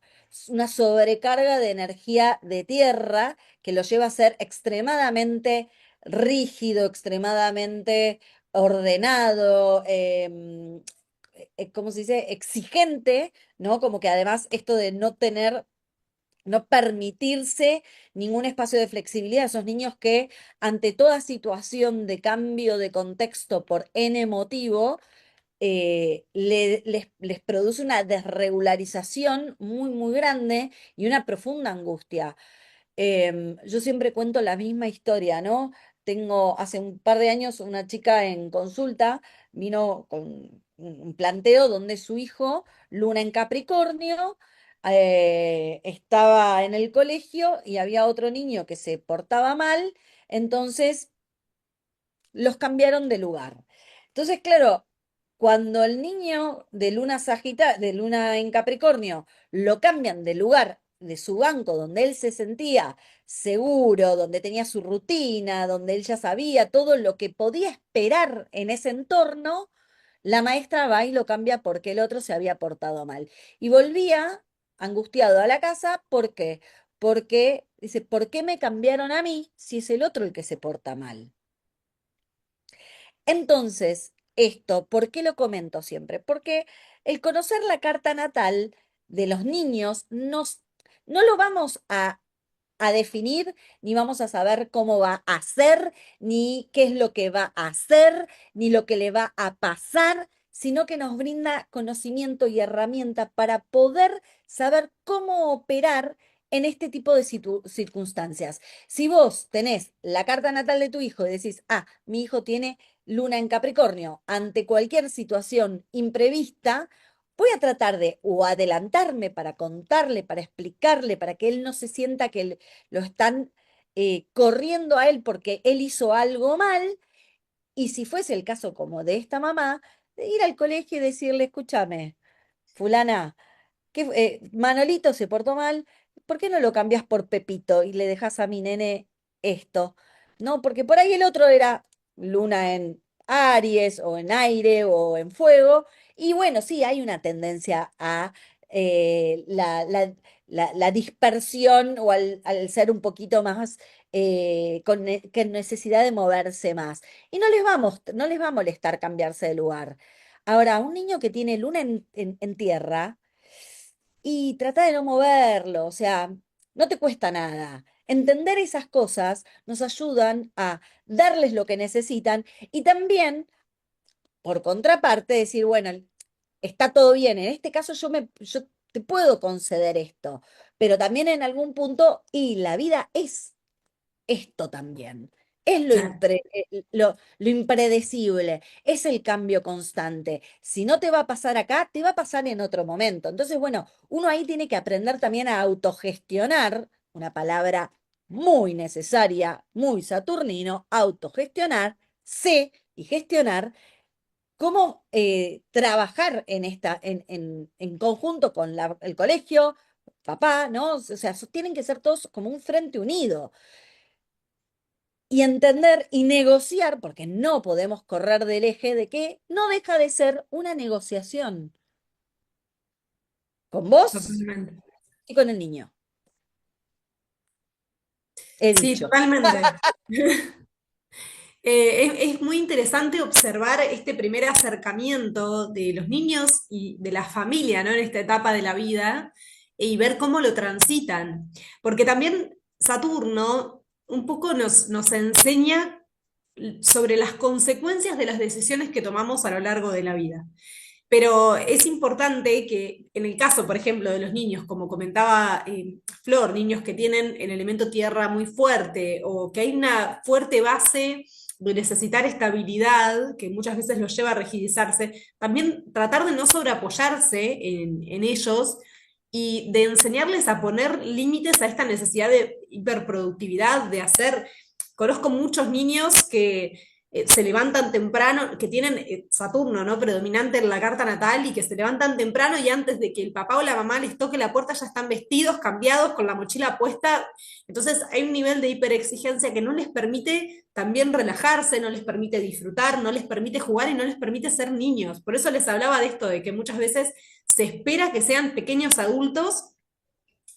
una sobrecarga de energía de tierra que lo lleva a ser extremadamente rígido, extremadamente ordenado, ¿cómo se dice? Exigente, ¿no? Como que además esto de no tener, no permitirse ningún espacio de flexibilidad, esos niños que ante toda situación de cambio de contexto por N motivo, les produce una desregularización muy, muy grande y una profunda angustia. Yo siempre cuento la misma historia, ¿no? Tengo hace un par de años una chica en consulta, vino con un planteo donde su hijo, Luna en Capricornio, estaba en el colegio y había otro niño que se portaba mal, entonces los cambiaron de lugar. Entonces, claro, cuando el niño de de luna en Capricornio, lo cambian de lugar de su banco donde él se sentía seguro, donde tenía su rutina, donde él ya sabía todo lo que podía esperar en ese entorno, la maestra va y lo cambia porque el otro se había portado mal. Y volvía angustiado a la casa, ¿por qué? Porque dice, ¿por qué me cambiaron a mí si es el otro el que se porta mal? Entonces, esto, ¿por qué lo comento siempre? Porque el conocer la carta natal de los niños no lo vamos a definir, ni vamos a saber cómo va a ser, ni qué es lo que va a hacer, ni lo que le va a pasar, sino que nos brinda conocimiento y herramienta para poder saber cómo operar en este tipo de circunstancias. Si vos tenés la carta natal de tu hijo y decís, ah, mi hijo tiene luna en Capricornio, ante cualquier situación imprevista, voy a tratar de o adelantarme para contarle, para explicarle, para que él no se sienta que lo están corriendo a él porque él hizo algo mal. Y si fuese el caso como de esta mamá, de ir al colegio y decirle, escúchame, fulana, Manolito se portó mal, ¿por qué no lo cambias por Pepito y le dejas a mi nene esto? No, porque por ahí el otro era luna en Aries o en aire o en fuego. Y bueno, sí, hay una tendencia a la dispersión o al ser un poquito más con necesidad de moverse más. Y no les va a molestar cambiarse de lugar. Ahora, un niño que tiene luna en tierra, y trata de no moverlo, o sea, no te cuesta nada. Entender esas cosas nos ayudan a darles lo que necesitan y también, por contraparte, decir, bueno, está todo bien. En este caso yo te puedo conceder esto, pero también en algún punto, y la vida es esto también. Es Claro, lo impredecible, es el cambio constante. Si no te va a pasar acá, te va a pasar en otro momento. Entonces, bueno, uno ahí tiene que aprender también a autogestionar, una palabra muy necesaria, muy saturnino, autogestionar, sé y gestionar cómo trabajar en conjunto con el colegio, papá, ¿no? O sea, tienen que ser todos como un frente unido y entender y negociar, porque no podemos correr del eje de que no deja de ser una negociación con vos totalmente. y con el niño. He Sí, dicho. totalmente. Es muy interesante observar este primer acercamiento de los niños y de la familia, ¿no? En esta etapa de la vida y ver cómo lo transitan. Porque también Saturno un poco nos enseña sobre las consecuencias de las decisiones que tomamos a lo largo de la vida. Pero es importante que en el caso, por ejemplo, de los niños, como comentaba Flor, niños que tienen el elemento tierra muy fuerte o que hay una fuerte base de necesitar estabilidad, que muchas veces los lleva a rigidizarse, también tratar de no sobreapoyarse en ellos y de enseñarles a poner límites a esta necesidad de hiperproductividad, de hacer. Conozco muchos niños que se levantan temprano, que tienen Saturno, ¿no? Predominante en la carta natal y que se levantan temprano y antes de que el papá o la mamá les toque la puerta ya están vestidos, cambiados, con la mochila puesta. Entonces hay un nivel de hiperexigencia que no les permite también relajarse, no les permite disfrutar, no les permite jugar y no les permite ser niños. Por eso les hablaba de esto, de que muchas veces se espera que sean pequeños adultos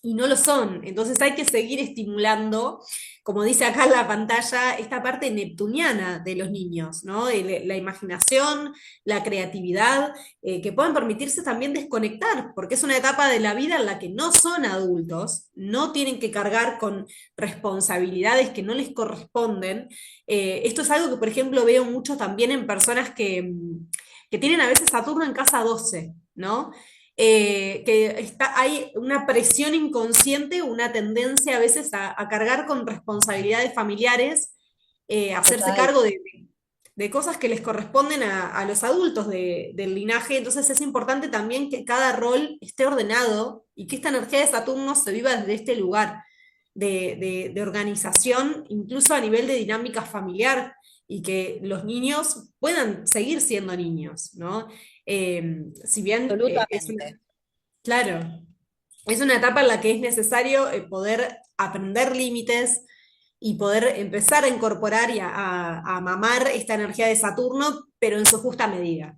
y no lo son. Entonces hay que seguir estimulando, como dice acá en la pantalla, esta parte neptuniana de los niños, ¿no? La imaginación, la creatividad, que puedan permitirse también desconectar, porque es una etapa de la vida en la que no son adultos, no tienen que cargar con responsabilidades que no les corresponden. Esto es algo que, por ejemplo, veo mucho también en personas que tienen a veces Saturno en casa 12, ¿no? Hay una presión inconsciente, una tendencia a veces a cargar con responsabilidades familiares, hacerse Total. cargo de cosas que les corresponden a los adultos del linaje. Entonces es importante también que cada rol esté ordenado y que esta energía de Saturno se viva desde este lugar de organización, incluso a nivel de dinámica familiar, y que los niños puedan seguir siendo niños, ¿no? Si bien Absolutamente. claro, es una etapa en la que es necesario poder aprender límites y poder empezar a incorporar y a mamar esta energía de Saturno, pero en su justa medida.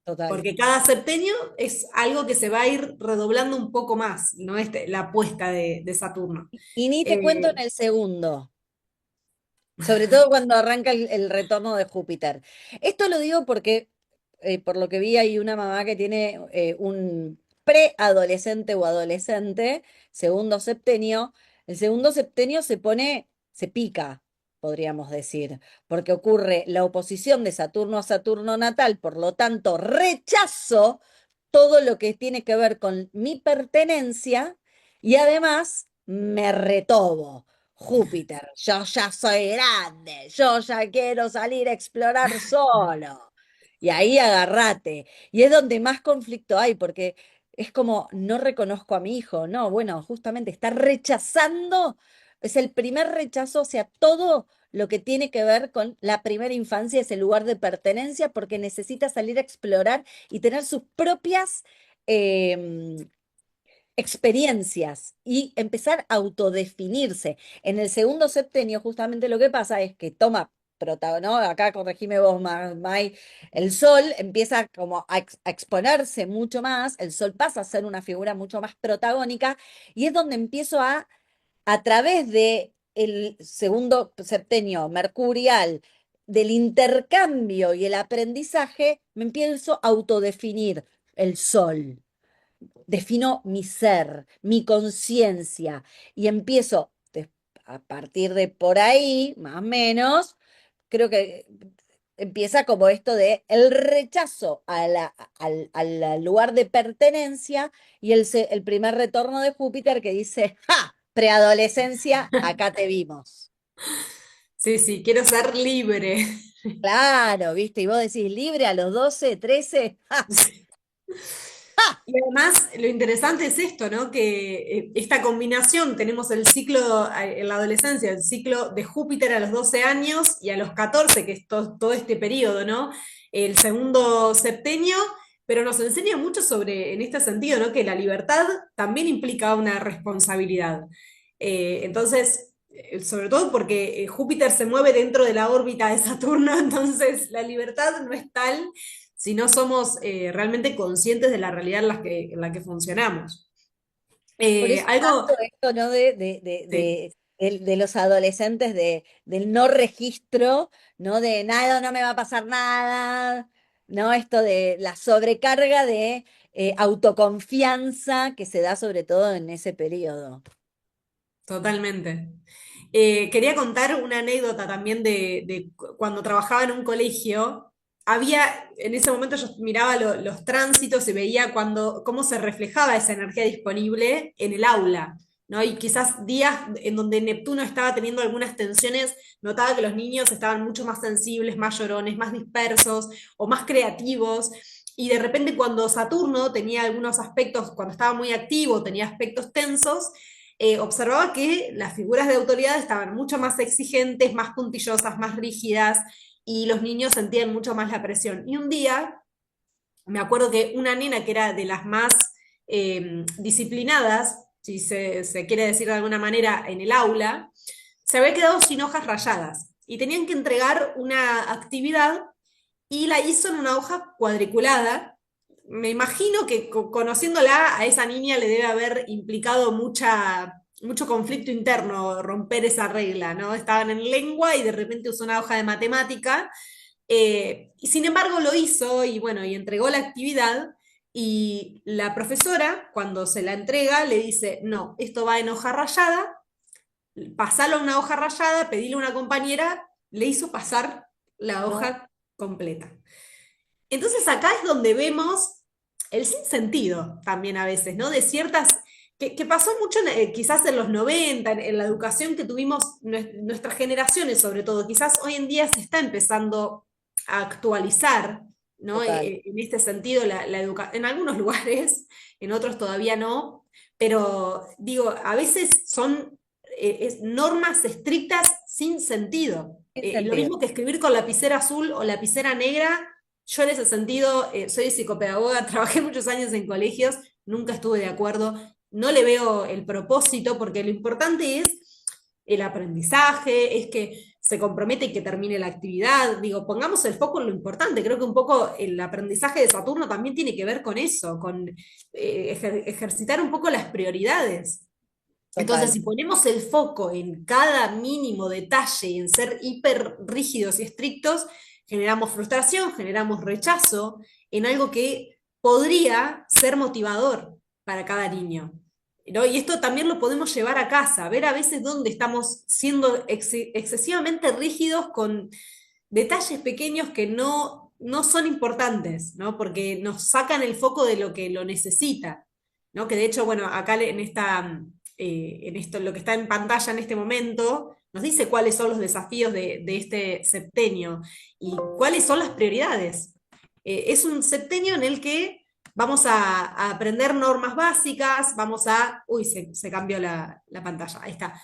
Total. Porque cada septenio es algo que se va a ir redoblando un poco más, ¿no? La apuesta de Saturno. Y ni te cuento en Eh, el segundo. Sobre todo cuando arranca el retorno de Júpiter. Esto lo digo porque, por lo que vi, hay una mamá que tiene un preadolescente o adolescente, segundo septenio. El segundo septenio se pica, podríamos decir, porque ocurre la oposición de Saturno a Saturno natal, por lo tanto, rechazo todo lo que tiene que ver con mi pertenencia y además me retobo. Júpiter, yo ya soy grande, yo ya quiero salir a explorar solo. Y ahí agarrate. Y es donde más conflicto hay, porque es como, no reconozco a mi hijo, no, bueno, justamente está rechazando, es el primer rechazo hacia todo lo que tiene que ver con la primera infancia, ese lugar de pertenencia, porque necesita salir a explorar y tener sus propias em, experiencias y empezar a autodefinirse. En el segundo septenio, justamente lo que pasa es que toma protagonismo, acá corregime vos, May, el sol empieza como a exponerse mucho más, el sol pasa a ser una figura mucho más protagónica y es donde empiezo a través de el segundo septenio mercurial, del intercambio y el aprendizaje, me empiezo a autodefinir el sol, defino mi ser, mi conciencia y empiezo a partir de por ahí, más o menos, creo que empieza como esto de el rechazo al lugar de pertenencia y el primer retorno de Júpiter que dice, ¡ja! Preadolescencia, acá te vimos. Sí, sí, quiero ser libre. Claro, ¿viste? Y vos decís libre a los 12, 13, ¡ja! ¡Ja! Y además, lo interesante es esto, ¿no? Que esta combinación, tenemos el ciclo en la adolescencia, el ciclo de Júpiter a los 12 años y a los 14, que es todo este periodo, ¿no? El segundo septenio, pero nos enseña mucho sobre, en este sentido, ¿no? Que la libertad también implica una responsabilidad. Entonces, sobre todo porque Júpiter se mueve dentro de la órbita de Saturno, entonces la libertad no es tal si no somos realmente conscientes de la realidad en la que funcionamos. Por eso tanto Algo, esto, ¿no? sí, De los adolescentes, del no registro, ¿no? De nada, no me va a pasar nada, ¿no? Esto de la sobrecarga de autoconfianza que se da sobre todo en ese periodo. totalmente. Quería contar una anécdota también de cuando trabajaba en un colegio. Había, en ese momento yo miraba los tránsitos y veía cómo se reflejaba esa energía disponible en el aula, ¿no? Y quizás días en donde Neptuno estaba teniendo algunas tensiones, notaba que los niños estaban mucho más sensibles, más llorones, más dispersos o más creativos. Y de repente cuando Saturno tenía algunos aspectos, cuando estaba muy activo, tenía aspectos tensos, observaba que las figuras de autoridad estaban mucho más exigentes, más puntillosas, más rígidas, y los niños sentían mucho más la presión. Y un día, me acuerdo que una nena que era de las más disciplinadas, si se quiere decir de alguna manera, en el aula, se había quedado sin hojas rayadas y tenían que entregar una actividad y la hizo en una hoja cuadriculada. Me imagino que conociéndola a esa niña le debe haber implicado mucho conflicto interno romper esa regla, ¿no? Estaban en lengua y de repente usó una hoja de matemática, y sin embargo lo hizo y bueno, y entregó la actividad y la profesora cuando se la entrega le dice, no, esto va en hoja rayada, pasalo a una hoja rayada, pedile a una compañera, le hizo pasar la No, hoja completa. Entonces acá es donde vemos el sinsentido también a veces, ¿no? De ciertas, que pasó mucho quizás en los 90 en la educación que tuvimos nuestras generaciones sobre todo, quizás hoy en día se está empezando a actualizar, ¿no? total. En este sentido, la educación, en algunos lugares, en otros todavía no, pero digo, a veces son normas estrictas sin sentido. Sin Lo sentido. mismo que escribir con lapicera azul o lapicera negra. Yo en ese sentido soy psicopedagoga, trabajé muchos años en colegios, nunca estuve de acuerdo, no le veo el propósito porque lo importante es el aprendizaje, es que se compromete y que termine la actividad. Digo, pongamos el foco en lo importante. Creo que un poco el aprendizaje de Saturno también tiene que ver con eso, con ejercitar un poco las prioridades. Entonces, Total. si ponemos el foco en cada mínimo detalle y en ser hiper rígidos y estrictos, generamos frustración, generamos rechazo en algo que podría ser motivador para cada niño, ¿no? Y esto también lo podemos llevar a casa, ver a veces dónde estamos siendo excesivamente rígidos con detalles pequeños que no son importantes, ¿no? Porque nos sacan el foco de lo que lo necesita, ¿no? Que de hecho, bueno, acá en esto, lo que está en pantalla en este momento, nos dice cuáles son los desafíos de este septenio y cuáles son las prioridades. Es un septenio en el que vamos a aprender normas básicas, vamos a... Uy, se cambió la pantalla, ahí está.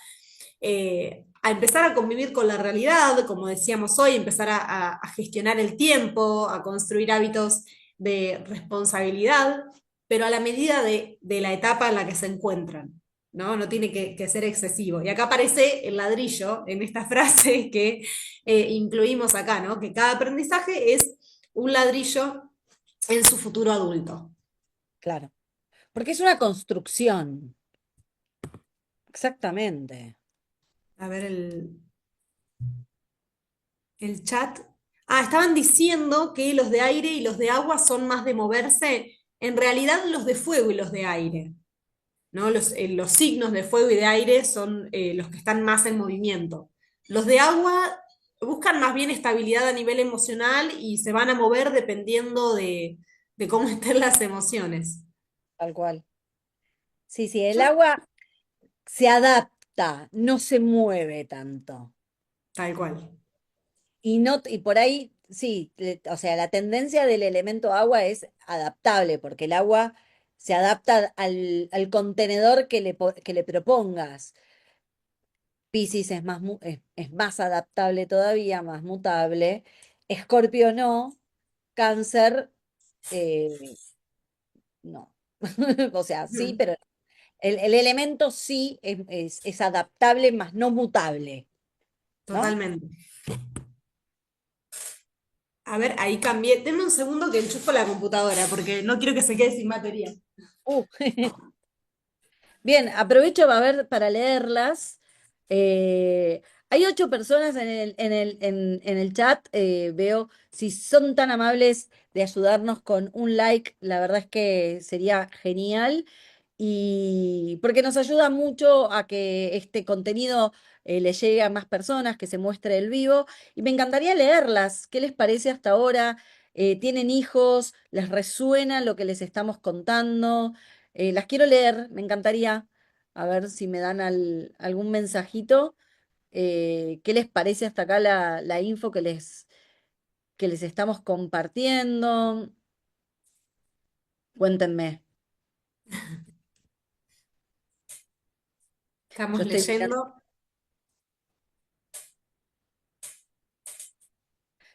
A empezar a convivir con la realidad, como decíamos hoy, empezar a gestionar el tiempo, a construir hábitos de responsabilidad, pero a la medida de la etapa en la que se encuentran. ¿No? No tiene que ser excesivo. Y acá aparece el ladrillo en esta frase que incluimos acá, ¿no? Que cada aprendizaje es un ladrillo en su futuro adulto. Claro. Porque es una construcción. Exactamente. A ver el chat. Ah, estaban diciendo que los de aire y los de agua son más de moverse. En realidad los de fuego y los de aire, ¿no? Los signos de fuego y de aire son los que están más en movimiento. Los de agua buscan más bien estabilidad a nivel emocional y se van a mover dependiendo de cómo estén las emociones. Tal cual. Sí, sí, el Yo, agua se adapta, no se mueve tanto. tal cual. Y, no, y por ahí, sí, o sea, la tendencia del elemento agua es adaptable, porque el agua se adapta al contenedor que le propongas. Piscis es más, es más adaptable todavía, más mutable. Escorpio no. Cáncer, eh, no. O sea, sí, Ujú. pero el elemento sí es adaptable, más no mutable, ¿no? Totalmente. A ver, ahí cambié. Denme un segundo que enchufo la computadora porque no quiero que se quede sin batería. Uh, Bien, aprovecho a ver para leerlas. Hay 8 personas en el chat. Veo si son tan amables de ayudarnos con un like, la verdad es que sería genial. Y porque nos ayuda mucho a que este contenido le llegue a más personas, que se muestre el vivo. Y me encantaría leerlas. ¿Qué les parece hasta ahora? ¿Tienen hijos? ¿Les resuena lo que les estamos contando? Las quiero leer, me encantaría. A ver si me dan algún mensajito. ¿Qué les parece hasta acá la info que les estamos compartiendo? Cuéntenme. Yo Estamos estoy mirando. leyendo.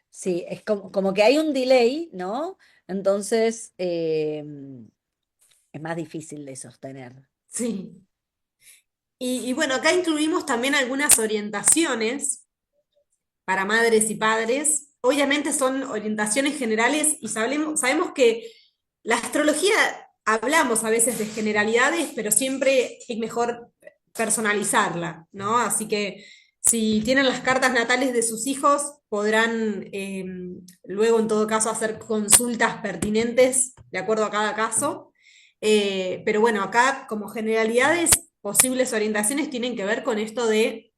Sí, es como que hay un delay, ¿no? Entonces es más difícil de sostener. Sí. Y bueno, acá incluimos también algunas orientaciones para madres y padres. Obviamente son orientaciones generales y sabemos que la astrología, hablamos a veces de generalidades, pero siempre es mejor personalizarla, ¿no? Así que si tienen las cartas natales de sus hijos, podrán luego en todo caso hacer consultas pertinentes de acuerdo a cada caso. Pero bueno, acá como generalidades, posibles orientaciones tienen que ver con esto de,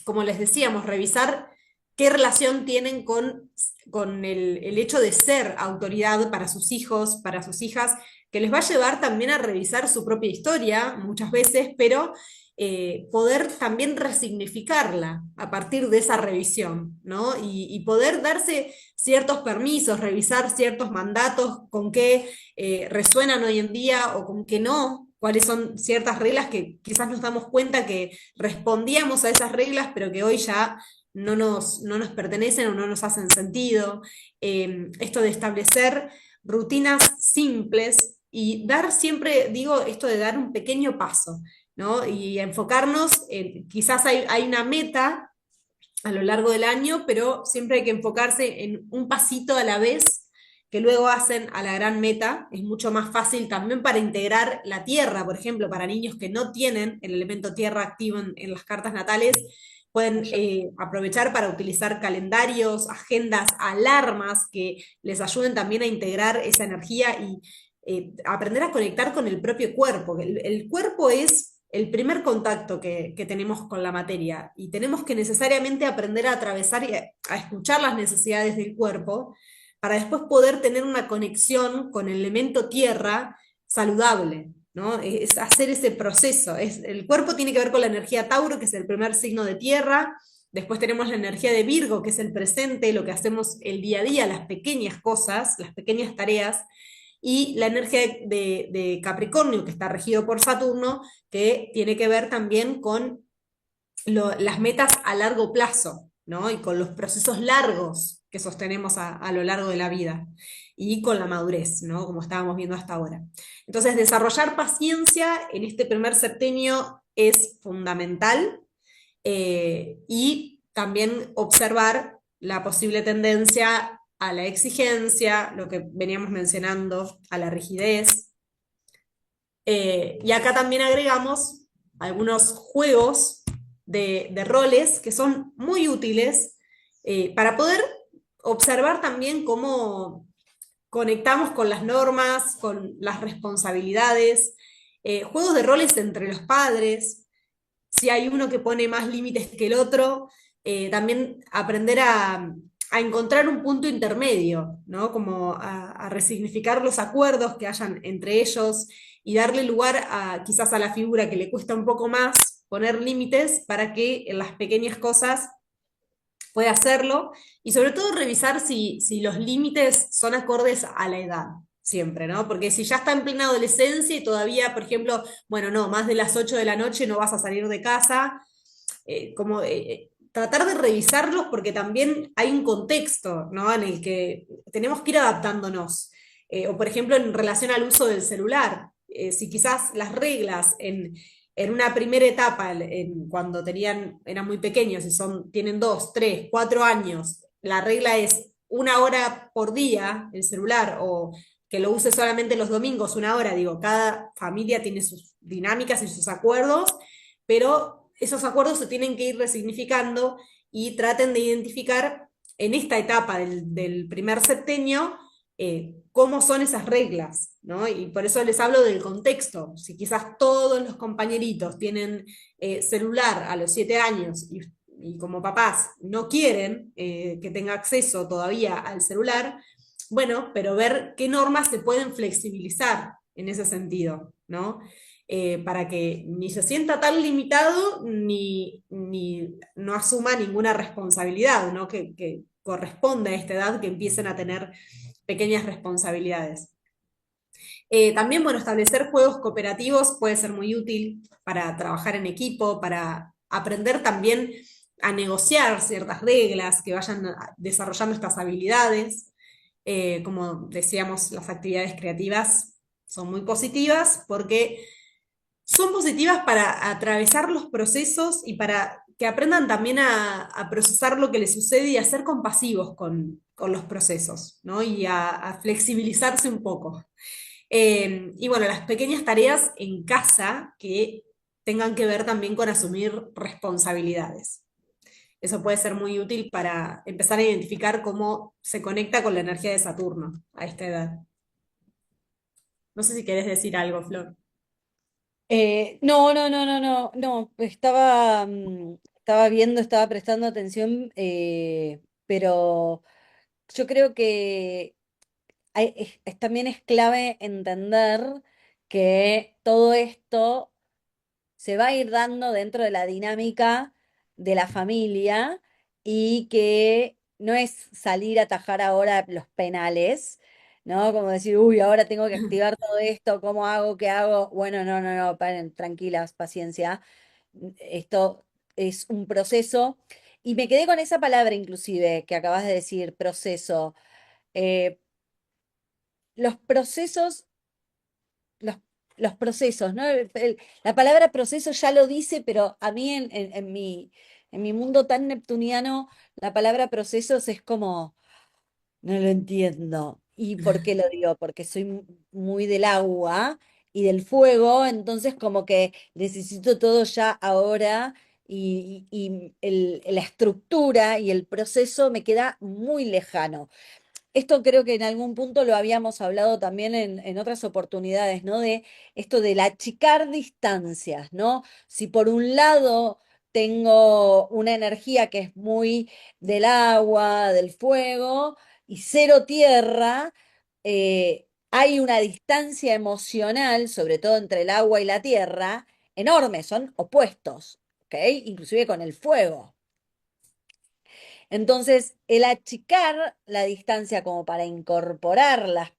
como les decíamos, revisar qué relación tienen con el hecho de ser autoridad para sus hijos, para sus hijas, que les va a llevar también a revisar su propia historia muchas veces, pero poder también resignificarla a partir de esa revisión, ¿no? Y poder darse ciertos permisos, revisar ciertos mandatos con qué resuenan hoy en día o con qué no, cuáles son ciertas reglas que quizás nos damos cuenta que respondíamos a esas reglas, pero que hoy ya no nos pertenecen o no nos hacen sentido. Esto de establecer rutinas simples y dar siempre, digo, esto de dar un pequeño paso, ¿no? Y enfocarnos, quizás hay una meta a lo largo del año, pero siempre hay que enfocarse en un pasito a la vez que luego hacen a la gran meta. Es mucho más fácil también para integrar la tierra, por ejemplo, para niños que no tienen el elemento tierra activo en las cartas natales, pueden aprovechar para utilizar calendarios, agendas, alarmas que les ayuden también a integrar esa energía y aprender a conectar con el propio cuerpo. El cuerpo es el primer contacto que tenemos con la materia y tenemos que necesariamente aprender a atravesar y a escuchar las necesidades del cuerpo para después poder tener una conexión con el elemento tierra saludable, ¿no? Es hacer ese proceso. El cuerpo tiene que ver con la energía Tauro, que es el primer signo de tierra. Después tenemos la energía de Virgo, que es el presente, lo que hacemos el día a día, las pequeñas cosas, las pequeñas tareas. Y la energía de Capricornio, que está regido por Saturno, que tiene que ver también con las metas a largo plazo, ¿no? Y con los procesos largos que sostenemos a lo largo de la vida y con la madurez, ¿no? Como estábamos viendo hasta ahora. Entonces, desarrollar paciencia en este primer septenio es fundamental y también observar la posible tendencia a la exigencia, lo que veníamos mencionando, a la rigidez. Y acá también agregamos algunos juegos de roles que son muy útiles para poder observar también cómo conectamos con las normas, con las responsabilidades, juegos de roles entre los padres, si hay uno que pone más límites que el otro, también aprender a encontrar un punto intermedio, ¿no? Como a resignificar los acuerdos que hayan entre ellos y darle lugar a quizás a la figura que le cuesta un poco más poner límites para que en las pequeñas cosas pueda hacerlo y sobre todo revisar si los límites son acordes a la edad. Siempre, ¿no? Porque si ya está en plena adolescencia y todavía, por ejemplo, bueno, no, más de las 8 de la noche no vas a salir de casa, tratar de revisarlos porque también hay un contexto, ¿no? En el que tenemos que ir adaptándonos. O por ejemplo, en relación al uso del celular, si quizás las reglas en una primera etapa, cuando eran muy pequeños, y tienen 2, 3, 4 años, la regla es 1 hora por día el celular, o que lo use solamente los domingos, 1 hora, digo, cada familia tiene sus dinámicas y sus acuerdos, pero esos acuerdos se tienen que ir resignificando y traten de identificar en esta etapa del primer septenio cómo son esas reglas, ¿no? Y por eso les hablo del contexto. Si quizás todos los compañeritos tienen celular a los 7 años y como papás no quieren que tenga acceso todavía al celular, bueno, pero ver qué normas se pueden flexibilizar en ese sentido, ¿no? Para que ni se sienta tan limitado ni no asuma ninguna responsabilidad, ¿no? Que corresponde a esta edad que empiecen a tener pequeñas responsabilidades. También, bueno, establecer juegos cooperativos puede ser muy útil para trabajar en equipo, para aprender también a negociar ciertas reglas que vayan desarrollando estas habilidades. Como decíamos, las actividades creativas son muy positivas porque son positivas para atravesar los procesos y para que aprendan también a procesar lo que les sucede y a ser compasivos con los procesos, ¿no? Y a flexibilizarse un poco. Y bueno, las pequeñas tareas en casa que tengan que ver también con asumir responsabilidades. Eso puede ser muy útil para empezar a identificar cómo se conecta con la energía de Saturno a esta edad. No sé si querés decir algo, Flor. No, no, no, no, no, no, estaba, estaba viendo, estaba prestando atención, pero yo creo que también es clave entender que todo esto se va a ir dando dentro de la dinámica de la familia y que no es salir a atajar ahora los penales, ¿no? Como decir, uy, ahora tengo que activar todo esto, ¿cómo hago? ¿Qué hago? Bueno, no, no, no, paren, tranquilas, paciencia. Esto es un proceso. Y me quedé con esa palabra inclusive que acabas de decir, proceso. Eh, los procesos los, los procesos, ¿no? La palabra proceso ya lo dice, pero a mí en mi mundo tan neptuniano, la palabra procesos es como, no lo entiendo. ¿Y por qué lo digo? Porque soy muy del agua y del fuego, entonces como que necesito todo ya ahora y la estructura y el proceso me queda muy lejano. Esto creo que en algún punto lo habíamos hablado también en otras oportunidades, ¿no? De esto del achicar distancias, ¿no? Si por un lado tengo una energía que es muy del agua, del fuego y cero tierra, hay una distancia emocional, sobre todo entre el agua y la tierra, enorme, son opuestos, ¿ok? Inclusive con el fuego. Entonces, el achicar la distancia como para incorporarlas,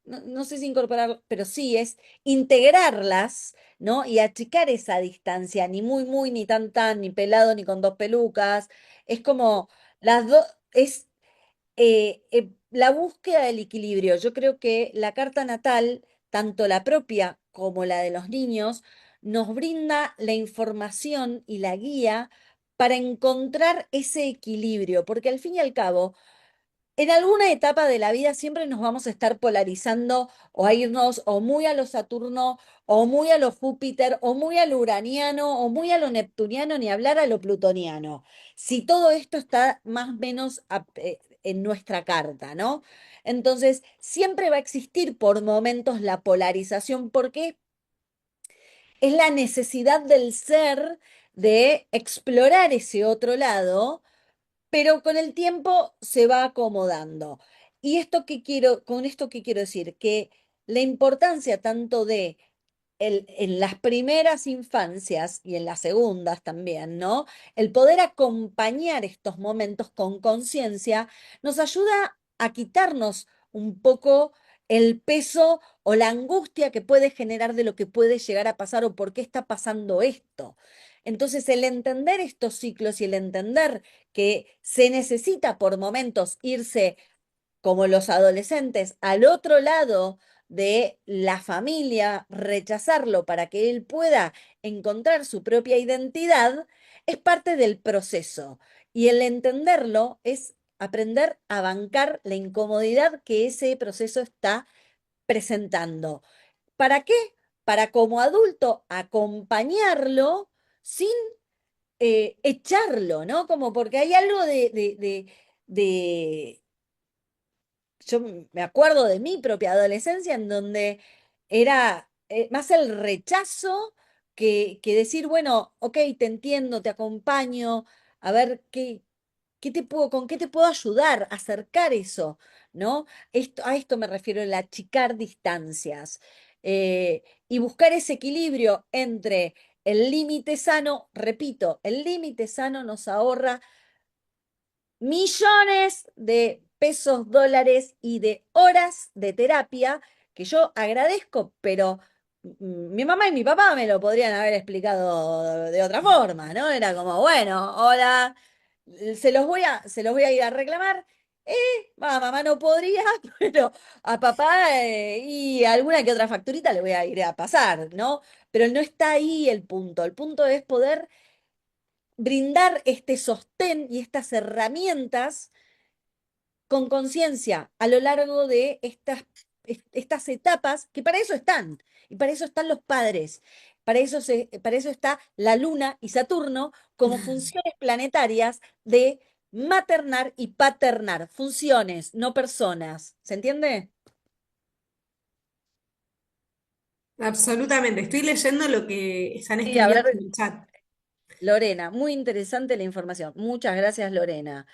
no, no sé si incorporar, pero sí es integrarlas, ¿no? Y achicar esa distancia, ni muy, muy, ni tan, tan, ni pelado, ni con dos pelucas. Es como las dos, es la búsqueda del equilibrio. Yo creo que la carta natal, tanto la propia como la de los niños, nos brinda la información y la guía para encontrar ese equilibrio, porque al fin y al cabo, en alguna etapa de la vida siempre nos vamos a estar polarizando o a irnos o muy a lo Saturno o muy a lo Júpiter o muy a lo uraniano o muy a lo neptuniano, ni hablar a lo plutoniano. Si todo esto está más o menos en nuestra carta, ¿no? Entonces, siempre va a existir por momentos la polarización porque es la necesidad del ser de explorar ese otro lado, pero con el tiempo se va acomodando. ¿Y esto qué quiero, con esto qué quiero decir? Que la importancia tanto de en las primeras infancias y en las segundas también, ¿no? El poder acompañar estos momentos con conciencia nos ayuda a quitarnos un poco el peso o la angustia que puede generar de lo que puede llegar a pasar o por qué está pasando esto. Entonces, el entender estos ciclos y el entender que se necesita por momentos irse como los adolescentes, al otro lado de la familia, rechazarlo para que él pueda encontrar su propia identidad, es parte del proceso. Y el entenderlo es aprender a bancar la incomodidad que ese proceso está presentando. ¿Para qué? Para como adulto acompañarlo sin echarlo, ¿no? Como porque hay algo de yo me acuerdo de mi propia adolescencia en donde era más el rechazo que decir, bueno, ok, te entiendo, te acompaño, a ver qué te puedo, con qué te puedo ayudar a acercar eso, ¿no? A esto me refiero, el achicar distancias y buscar ese equilibrio entre el límite sano, repito, el límite sano nos ahorra millones de pesos, dólares y de horas de terapia que yo agradezco, pero mi mamá y mi papá me lo podrían haber explicado de otra forma, ¿no? Era como, bueno, hola, se los voy a ir a reclamar. Eh, mamá no podría, pero a papá y alguna que otra facturita le voy a ir a pasar, ¿no? Pero no está ahí el punto es poder brindar este sostén y estas herramientas con conciencia a lo largo de estas etapas, que para eso están, y para eso están los padres, para eso está la Luna y Saturno como funciones planetarias de maternar y paternar, funciones, no personas. ¿Se entiende? Absolutamente. Estoy leyendo lo que están Sí, a escribiendo ver, en el chat. Lorena, muy interesante la información. Muchas gracias, Lorena.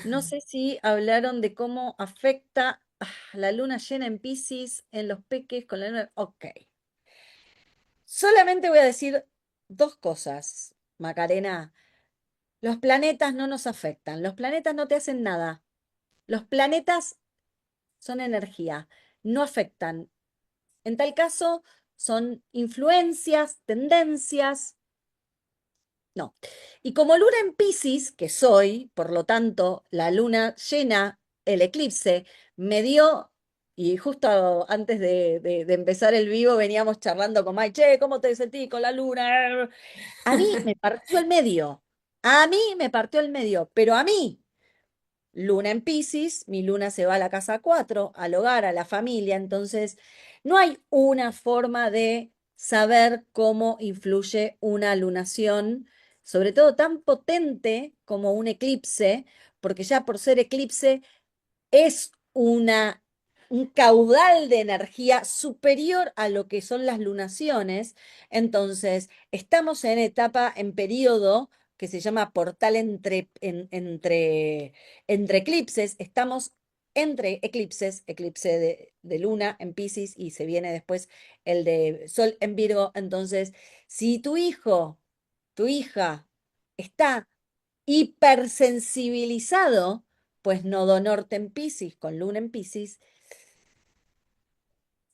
No sé si hablaron de cómo afecta la luna llena en Piscis en los peques con la luna. Ok. Solamente voy a decir dos cosas, Macarena. Los planetas no nos afectan. Los planetas no te hacen nada. Los planetas son energía, no afectan. En tal caso, son influencias, tendencias. No. Y como luna en Piscis, que soy, por lo tanto, la luna llena, el eclipse, me dio, y justo antes de empezar el vivo veníamos charlando con Mike, che, ¿cómo te sentís con la luna? A mí me partió el medio, a mí me partió el medio, pero a mí, luna en Piscis, mi luna se va a la casa 4, al hogar, a la familia, entonces no hay una forma de saber cómo influye una lunación, sobre todo tan potente como un eclipse, porque ya por ser eclipse es un caudal de energía superior a lo que son las lunaciones. Entonces, estamos en etapa, en periodo que se llama portal entre eclipses. Estamos entre eclipses, eclipse de luna en Piscis y se viene después el de Sol en Virgo. Entonces, si tu hijo, tu hija está hipersensibilizado, pues nodo norte en Piscis con luna en Piscis,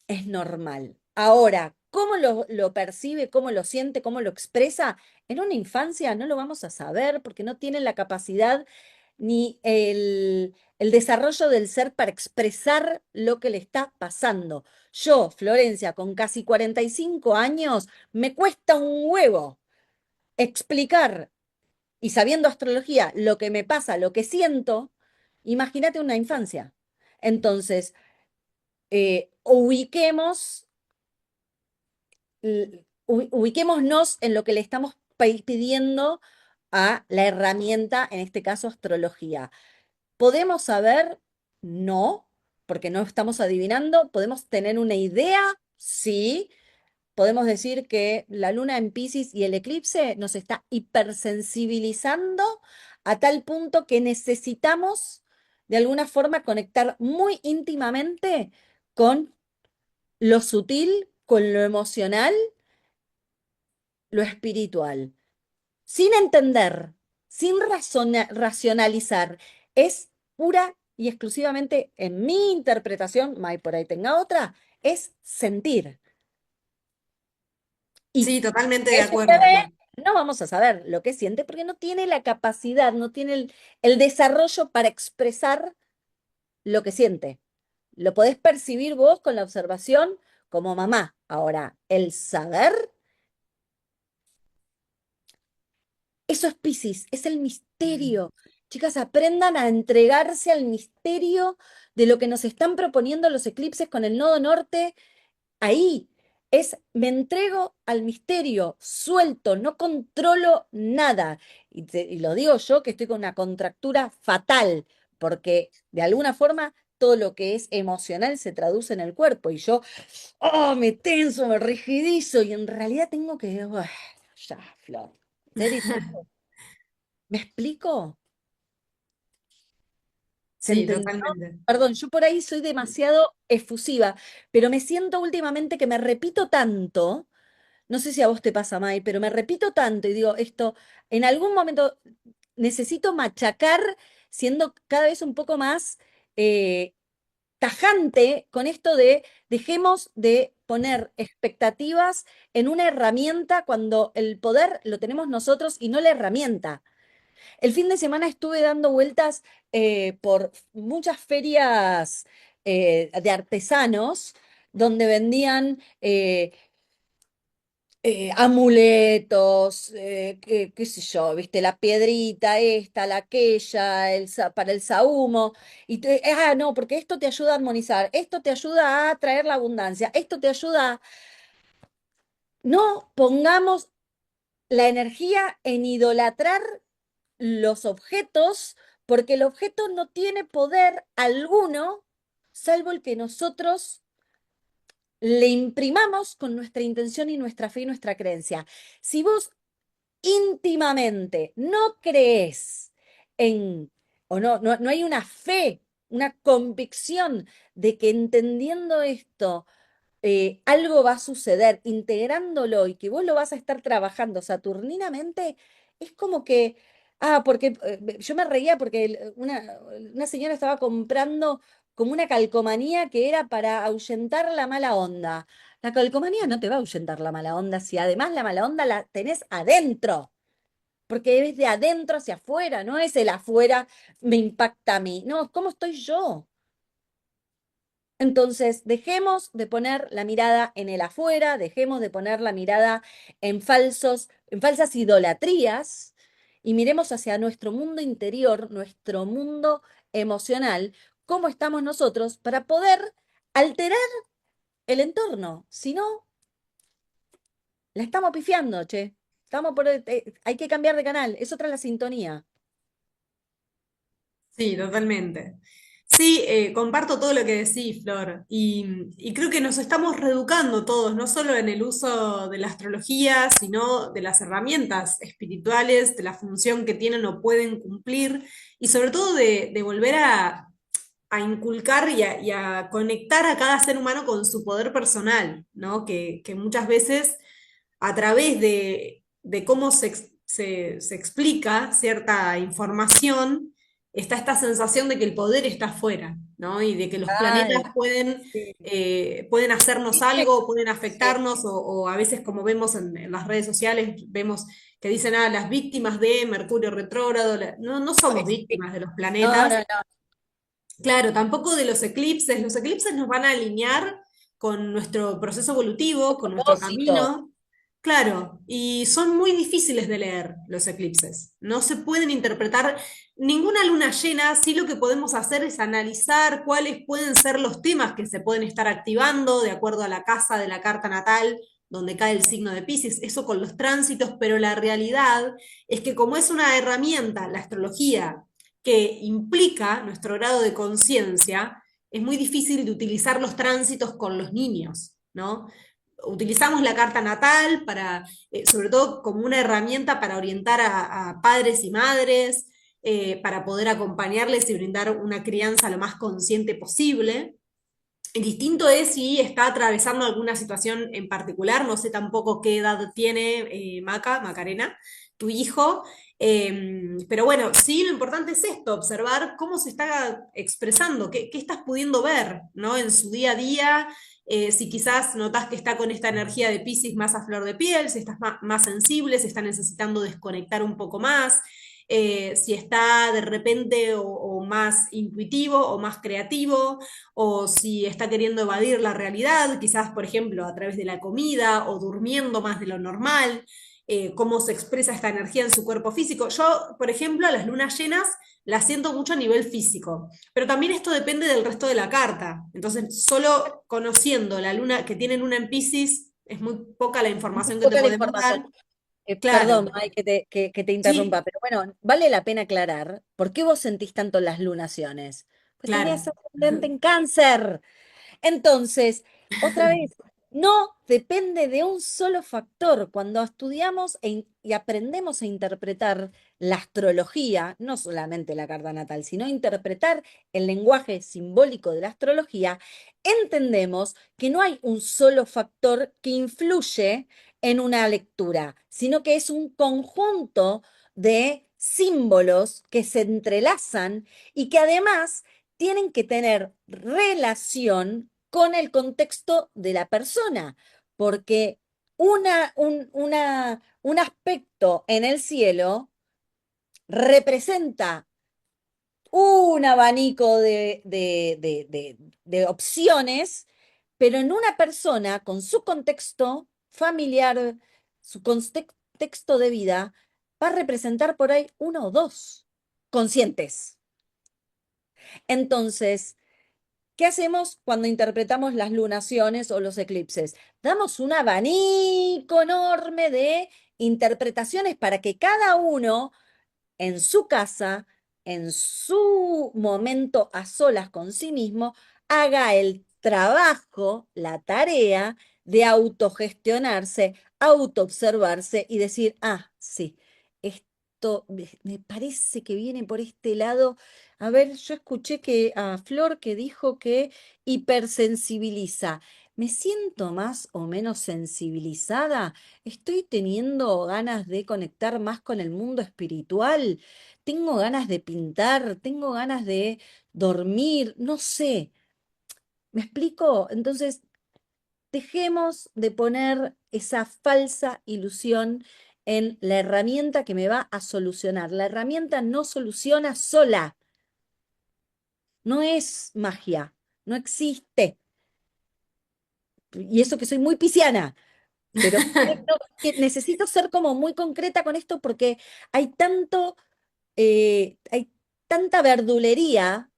es normal. Ahora, ¿cómo lo percibe, cómo lo siente, cómo lo expresa? En una infancia no lo vamos a saber porque no tienen la capacidad ni el desarrollo del ser para expresar lo que le está pasando. Yo, Florencia, con casi 45 años, me cuesta un huevo explicar y sabiendo astrología lo que me pasa, lo que siento, imagínate una infancia. Entonces, ubiquémonos en lo que le estamos pidiendo a la herramienta, en este caso astrología. ¿Podemos saber? No, porque no estamos adivinando. ¿Podemos tener una idea? Sí. podemos decir que la luna en Piscis y el eclipse nos está hipersensibilizando a tal punto que necesitamos de alguna forma conectar muy íntimamente con lo sutil, con lo emocional, lo espiritual, sin entender, sin racionalizar. Es pura y exclusivamente, en mi interpretación, May por ahí tenga otra, es sentir. Y Sí, totalmente de es un acuerdo, Flor. bebé, no vamos a saber lo que siente porque no tiene la capacidad, no tiene el desarrollo para expresar lo que siente. Lo podés percibir vos con la observación como mamá. Ahora, el saber, eso es Piscis, es el misterio. Chicas, aprendan a entregarse al misterio de lo que nos están proponiendo los eclipses con el nodo norte. Ahí me entrego al misterio, suelto, no controlo nada. Y lo digo yo que estoy con una contractura fatal, porque de alguna forma todo lo que es emocional se traduce en el cuerpo y yo, oh, me tenso, me rigidizo y en realidad tengo que, ya, Flor, ser y ¿me explico? ¿Se Sí, entendió? totalmente. Perdón, yo por ahí soy demasiado efusiva, pero me siento últimamente que me repito tanto. No sé si a vos te pasa, May, pero me repito tanto y digo, esto, en algún momento necesito machacar, siendo cada vez un poco más eh, tajante con esto de dejemos de poner expectativas en una herramienta cuando el poder lo tenemos nosotros y no la herramienta. El fin de semana estuve dando vueltas por muchas ferias de artesanos donde vendían amuletos, qué sé yo, viste, la piedrita esta, la aquella, para el sahumo, no, porque esto te ayuda a armonizar, esto te ayuda a traer la abundancia, esto te ayuda a... No pongamos la energía en idolatrar los objetos, porque el objeto no tiene poder alguno, salvo el que nosotros le imprimamos con nuestra intención y nuestra fe y nuestra creencia. Si vos íntimamente no crees en, o no hay una fe, una convicción de que entendiendo esto, algo va a suceder, integrándolo y que vos lo vas a estar trabajando saturninamente, es como que, porque yo me reía porque una señora estaba comprando como una calcomanía que era para ahuyentar la mala onda. La calcomanía no te va a ahuyentar la mala onda si además la mala onda la tenés adentro, porque es de adentro hacia afuera, no es el afuera me impacta a mí, no, ¿cómo estoy yo? Entonces, dejemos de poner la mirada en el afuera, dejemos de poner la mirada en falsas idolatrías y miremos hacia nuestro mundo interior, nuestro mundo emocional, cómo estamos nosotros para poder alterar el entorno. Si no, la estamos pifiando, che. Hay que cambiar de canal, es otra la sintonía. Sí, totalmente. Sí, comparto todo lo que decís, Flor, y creo que nos estamos reeducando todos, no solo en el uso de la astrología, sino de las herramientas espirituales, de la función que tienen o pueden cumplir, y sobre todo de volver a inculcar y a conectar a cada ser humano con su poder personal, ¿no? Que muchas veces a través de cómo se explica cierta información, está esta sensación de que el poder está afuera, ¿no? Y de que los planetas Ay, sí. pueden hacernos ¿Viste? algo, pueden Sí, afectarnos, o a veces como vemos en las redes sociales, vemos que dicen, las víctimas de Mercurio retrógrado, no, no somos sí. víctimas de los No, no, planetas. no. Claro, tampoco de los eclipses nos van a alinear con nuestro proceso evolutivo, con nuestro Propósito. camino. Claro, y son muy difíciles de leer los eclipses. No se pueden interpretar ninguna luna llena, sí lo que podemos hacer es analizar cuáles pueden ser los temas que se pueden estar activando de acuerdo a la casa de la carta natal, donde cae el signo de Piscis, eso con los tránsitos, pero la realidad es que como es una herramienta, la astrología, que implica nuestro grado de conciencia, es muy difícil de utilizar los tránsitos con los niños, ¿no? utilizamos la carta natal para, sobre todo como una herramienta para orientar a padres y madres, para poder acompañarles y brindar una crianza lo más consciente posible. Distinto es si está atravesando alguna situación en particular, no sé tampoco qué edad tiene Macarena, tu hijo, pero bueno, sí lo importante es esto, observar cómo se está expresando, qué estás pudiendo ver, ¿no? En su día a día, si quizás notas que está con esta energía de Piscis más a flor de piel, si estás más sensible, si está necesitando desconectar un poco más, si está de repente o más intuitivo o más creativo, o si está queriendo evadir la realidad, quizás, por ejemplo, a través de la comida o durmiendo más de lo normal, cómo se expresa esta energía en su cuerpo físico. Yo, por ejemplo, a las lunas llenas las siento mucho a nivel físico, pero también esto depende del resto de la carta. Entonces, solo conociendo la luna que tiene luna en Piscis, es muy poca la Muy información que te poca la podemos información. dar. Perdón, Claro, May, que te interrumpa, sí, pero bueno, vale la pena aclarar por qué vos sentís tanto las lunaciones. Pues tenés claro. ascendente en cáncer. Entonces, otra vez, no depende de un solo factor. Cuando estudiamos y aprendemos a interpretar la astrología, no solamente la carta natal, sino interpretar el lenguaje simbólico de la astrología, entendemos que no hay un solo factor que influye en una lectura, sino que es un conjunto de símbolos que se entrelazan y que además tienen que tener relación con el contexto de la persona, porque un aspecto en el cielo representa un abanico de opciones, pero en una persona con su contexto familiar, su contexto de vida, va a representar por ahí uno o dos conscientes. Entonces, ¿qué hacemos cuando interpretamos las lunaciones o los eclipses? Damos un abanico enorme de interpretaciones para que cada uno en su casa, en su momento a solas con sí mismo, haga el trabajo, la tarea de autogestionarse, autoobservarse y decir, ah, sí, esto me parece que viene por este lado. A ver, yo escuché que a Flor que dijo que hipersensibiliza. ¿Me siento más o menos sensibilizada? ¿Estoy teniendo ganas de conectar más con el mundo espiritual? ¿Tengo ganas de pintar? ¿Tengo ganas de dormir? No sé. ¿Me explico? Entonces, dejemos de poner esa falsa ilusión en la herramienta que me va a solucionar. La herramienta no soluciona sola, no es magia, no existe. Y eso que soy muy pisciana. Pero que necesito ser como muy concreta con esto porque hay hay tanta verdulería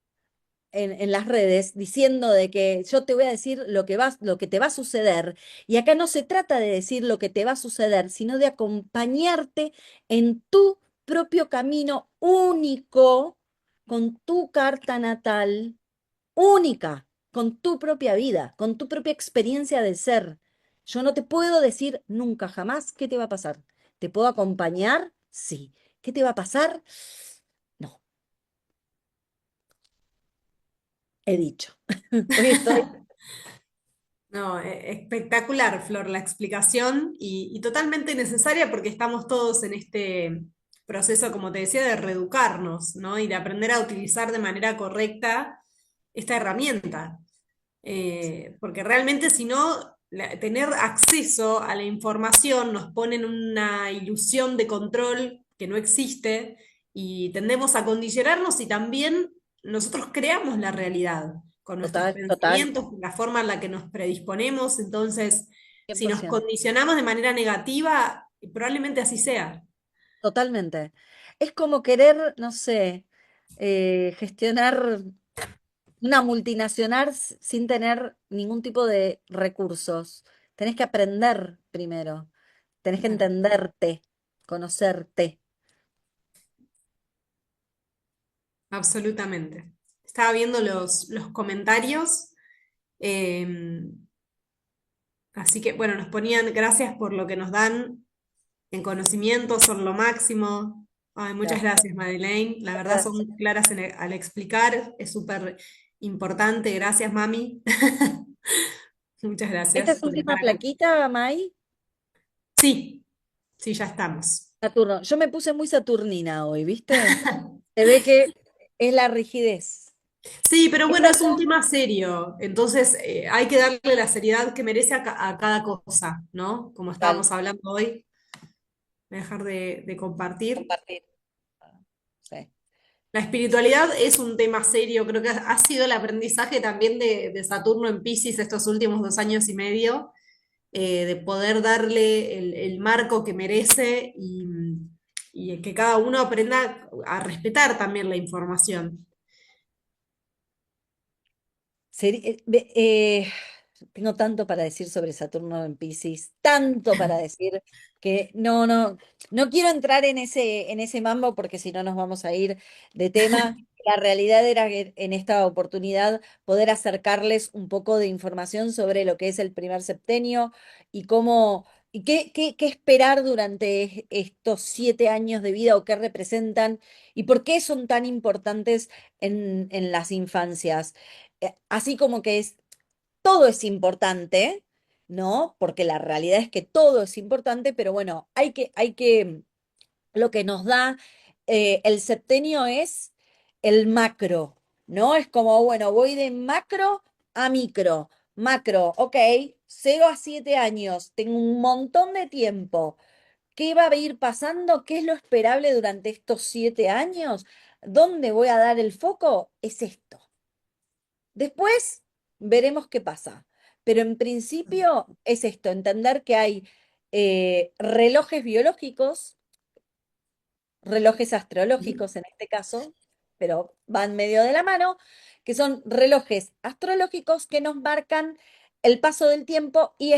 en las redes diciendo de que yo te voy a decir lo que te va a suceder. Y acá no se trata de decir lo que te va a suceder, sino de acompañarte en tu propio camino único, con tu carta natal única, con tu propia vida, con tu propia experiencia de ser. Yo no te puedo decir nunca, jamás qué te va a pasar. ¿Te puedo acompañar? Sí. ¿Qué te va a pasar? No, he dicho. Hoy estoy No, espectacular, Flor, la explicación y totalmente necesaria porque estamos todos en este proceso, como te decía, de reeducarnos, ¿no? Y de aprender a utilizar de manera correcta esta herramienta. Porque realmente si no, tener acceso a la información nos pone en una ilusión de control que no existe y tendemos a condicionarnos y también nosotros creamos la realidad con nuestros total, total, pensamientos, con la forma en la que nos predisponemos. Entonces, si nos 100%, condicionamos de manera negativa, probablemente así sea. totalmente. Es como querer, no sé, gestionar una multinacional sin tener ningún tipo de recursos. Tenés que aprender primero, tenés que Claro, entenderte, conocerte. absolutamente. Estaba viendo los comentarios. eh, Así que, bueno, nos ponían gracias por lo que nos dan en conocimiento, son lo máximo. Ay, muchas Gracias. gracias, Madeleine. La verdad son claras al explicar, es súper importante. Gracias, mami. Muchas ¿Esta gracias es tu por estar última acá. plaquita, Mai? Sí, sí, ya estamos. Saturno. Yo me puse muy saturnina hoy, ¿viste? Se ve que es la rigidez. Sí, pero Es bueno, es verdad. un tema serio, entonces hay que darle la seriedad que merece a cada cosa, ¿no? Como Total, estábamos hablando hoy, dejar de compartir. compartir. Sí. La espiritualidad es un tema serio, creo que ha sido el aprendizaje también de Saturno en Piscis estos últimos 2 años y medio, de poder darle el marco que merece y que cada uno aprenda a respetar también la información. Tengo tanto para decir sobre Saturno en Piscis, tanto para decir que no quiero entrar en ese mambo porque si no nos vamos a ir de tema. La realidad era que en esta oportunidad poder acercarles un poco de información sobre lo que es el primer septenio y cómo y qué esperar durante estos 7 años de vida o qué representan y por qué son tan importantes en las infancias. Así como que todo es importante, ¿no? Porque la realidad es que todo es importante, pero bueno, lo que nos da el septenio es el macro, ¿no? Es como, bueno, voy de macro a micro. Macro, ok, 0 a 7 años, tengo un montón de tiempo. ¿Qué va a ir pasando? ¿Qué es lo esperable durante estos 7 años? ¿Dónde voy a dar el foco? Es esto. Después veremos qué pasa. Pero en principio es esto, entender que hay relojes biológicos, relojes astrológicos en este caso, pero van medio de la mano, que son relojes astrológicos que nos marcan el paso del tiempo y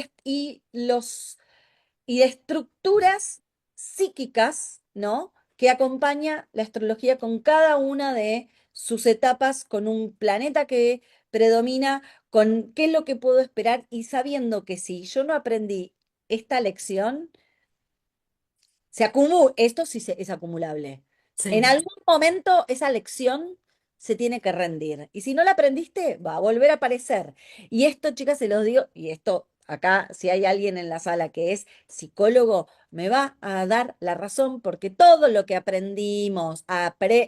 de estructuras psíquicas, ¿no? Que acompaña la astrología con cada una de sus etapas, con un planeta que predomina, con qué es lo que puedo esperar y sabiendo que si yo no aprendí esta lección, esto sí es acumulable. En Sí. algún momento esa lección se tiene que rendir. Y si no la aprendiste, va a volver a aparecer. Y esto, chicas, se los digo, y esto acá, si hay alguien en la sala que es psicólogo, me va a dar la razón porque todo lo que aprendimos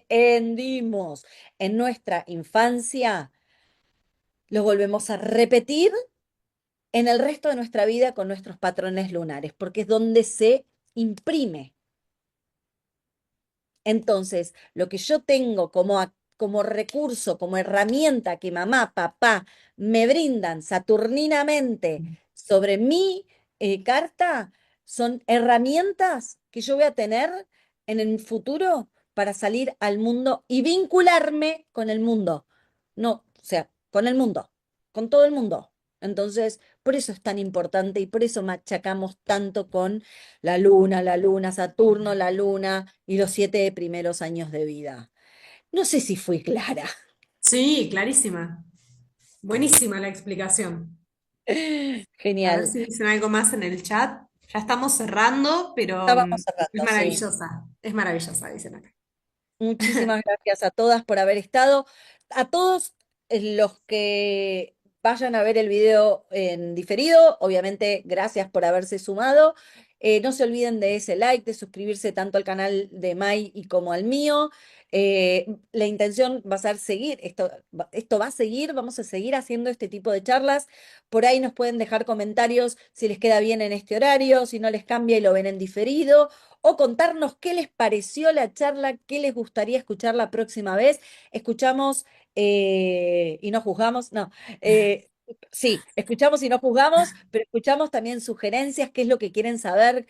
en nuestra infancia, lo volvemos a repetir en el resto de nuestra vida con nuestros patrones lunares, porque es donde se imprime. Entonces, lo que yo tengo como recurso, como herramienta que mamá, papá me brindan saturninamente sobre mi carta, son herramientas que yo voy a tener en el futuro para salir al mundo y vincularme con el mundo. No, o sea, con el mundo, con todo el mundo. Entonces, por eso es tan importante y por eso machacamos tanto con la luna, Saturno, la luna y los 7 primeros años de vida. No sé si fui clara. Sí, clarísima. Buenísima la explicación. A ver Genial. si dicen algo más en el chat. Ya estamos cerrando, pero Ya vamos es cerrando, sí. maravillosa. Es maravillosa, dicen acá. Muchísimas gracias a todas por haber estado. A todos los que vayan a ver el video en diferido, obviamente gracias por haberse sumado. No se olviden de ese like, de suscribirse tanto al canal de Mai y como al mío. La intención va a ser seguir, esto va a seguir, vamos a seguir haciendo este tipo de charlas. Por ahí nos pueden dejar comentarios si les queda bien en este horario, si no les cambia y lo ven en diferido o contarnos qué les pareció la charla, qué les gustaría escuchar la próxima vez. Escuchamos y no juzgamos, no. Sí, escuchamos y no juzgamos, pero escuchamos también sugerencias, qué es lo que quieren saber,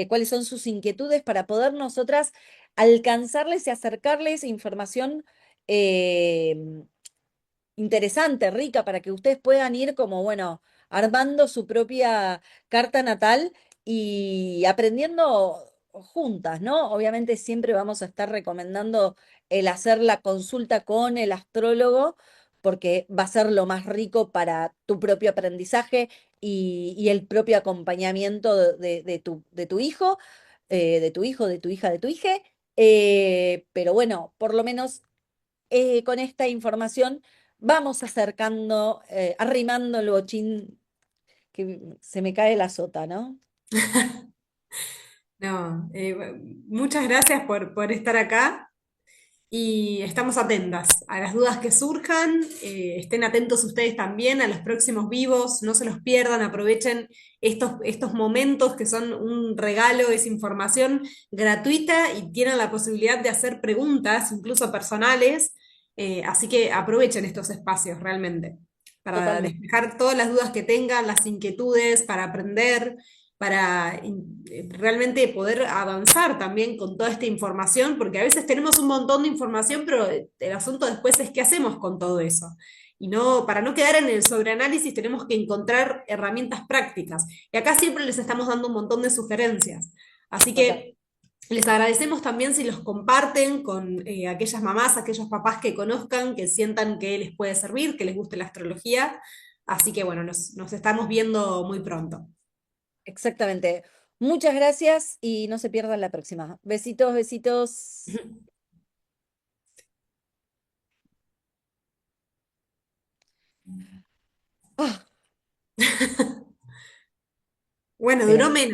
cuáles son sus inquietudes para poder nosotras alcanzarles y acercarles información eh, interesante, rica, para que ustedes puedan ir como, bueno, armando su propia carta natal y aprendiendo juntas, ¿no? Obviamente siempre vamos a estar recomendando el hacer la consulta con el astrólogo, porque va a ser lo más rico para tu propio aprendizaje y el propio acompañamiento de tu hijo, de tu hijo, de tu hija, de tu hija. Pero bueno, por lo menos con esta información vamos acercando, arrimando el bochín que se me cae la sota, ¿no? No, muchas gracias por estar acá y estamos atentas a las dudas que surjan. Estén atentos ustedes también a los próximos vivos, no se los pierdan, aprovechen estos momentos que son un regalo, es información gratuita y tienen la posibilidad de hacer preguntas, incluso personales, así que aprovechen estos espacios realmente para Totalmente. despejar todas las dudas que tengan, las inquietudes, para aprender, para realmente poder avanzar también con toda esta información, porque a veces tenemos un montón de información, pero el asunto después es qué hacemos con todo eso. Y no, para no quedar en el sobreanálisis, tenemos que encontrar herramientas prácticas. Y acá siempre les estamos dando un montón de sugerencias. Así Total. que les agradecemos también si los comparten con aquellas mamás, aquellos papás que conozcan, que sientan que les puede servir, que les guste la astrología. Así que bueno, nos estamos viendo muy pronto. Exactamente. Muchas gracias y no se pierdan la próxima. Besitos, besitos. Ah, Bueno, duró gracias. menos.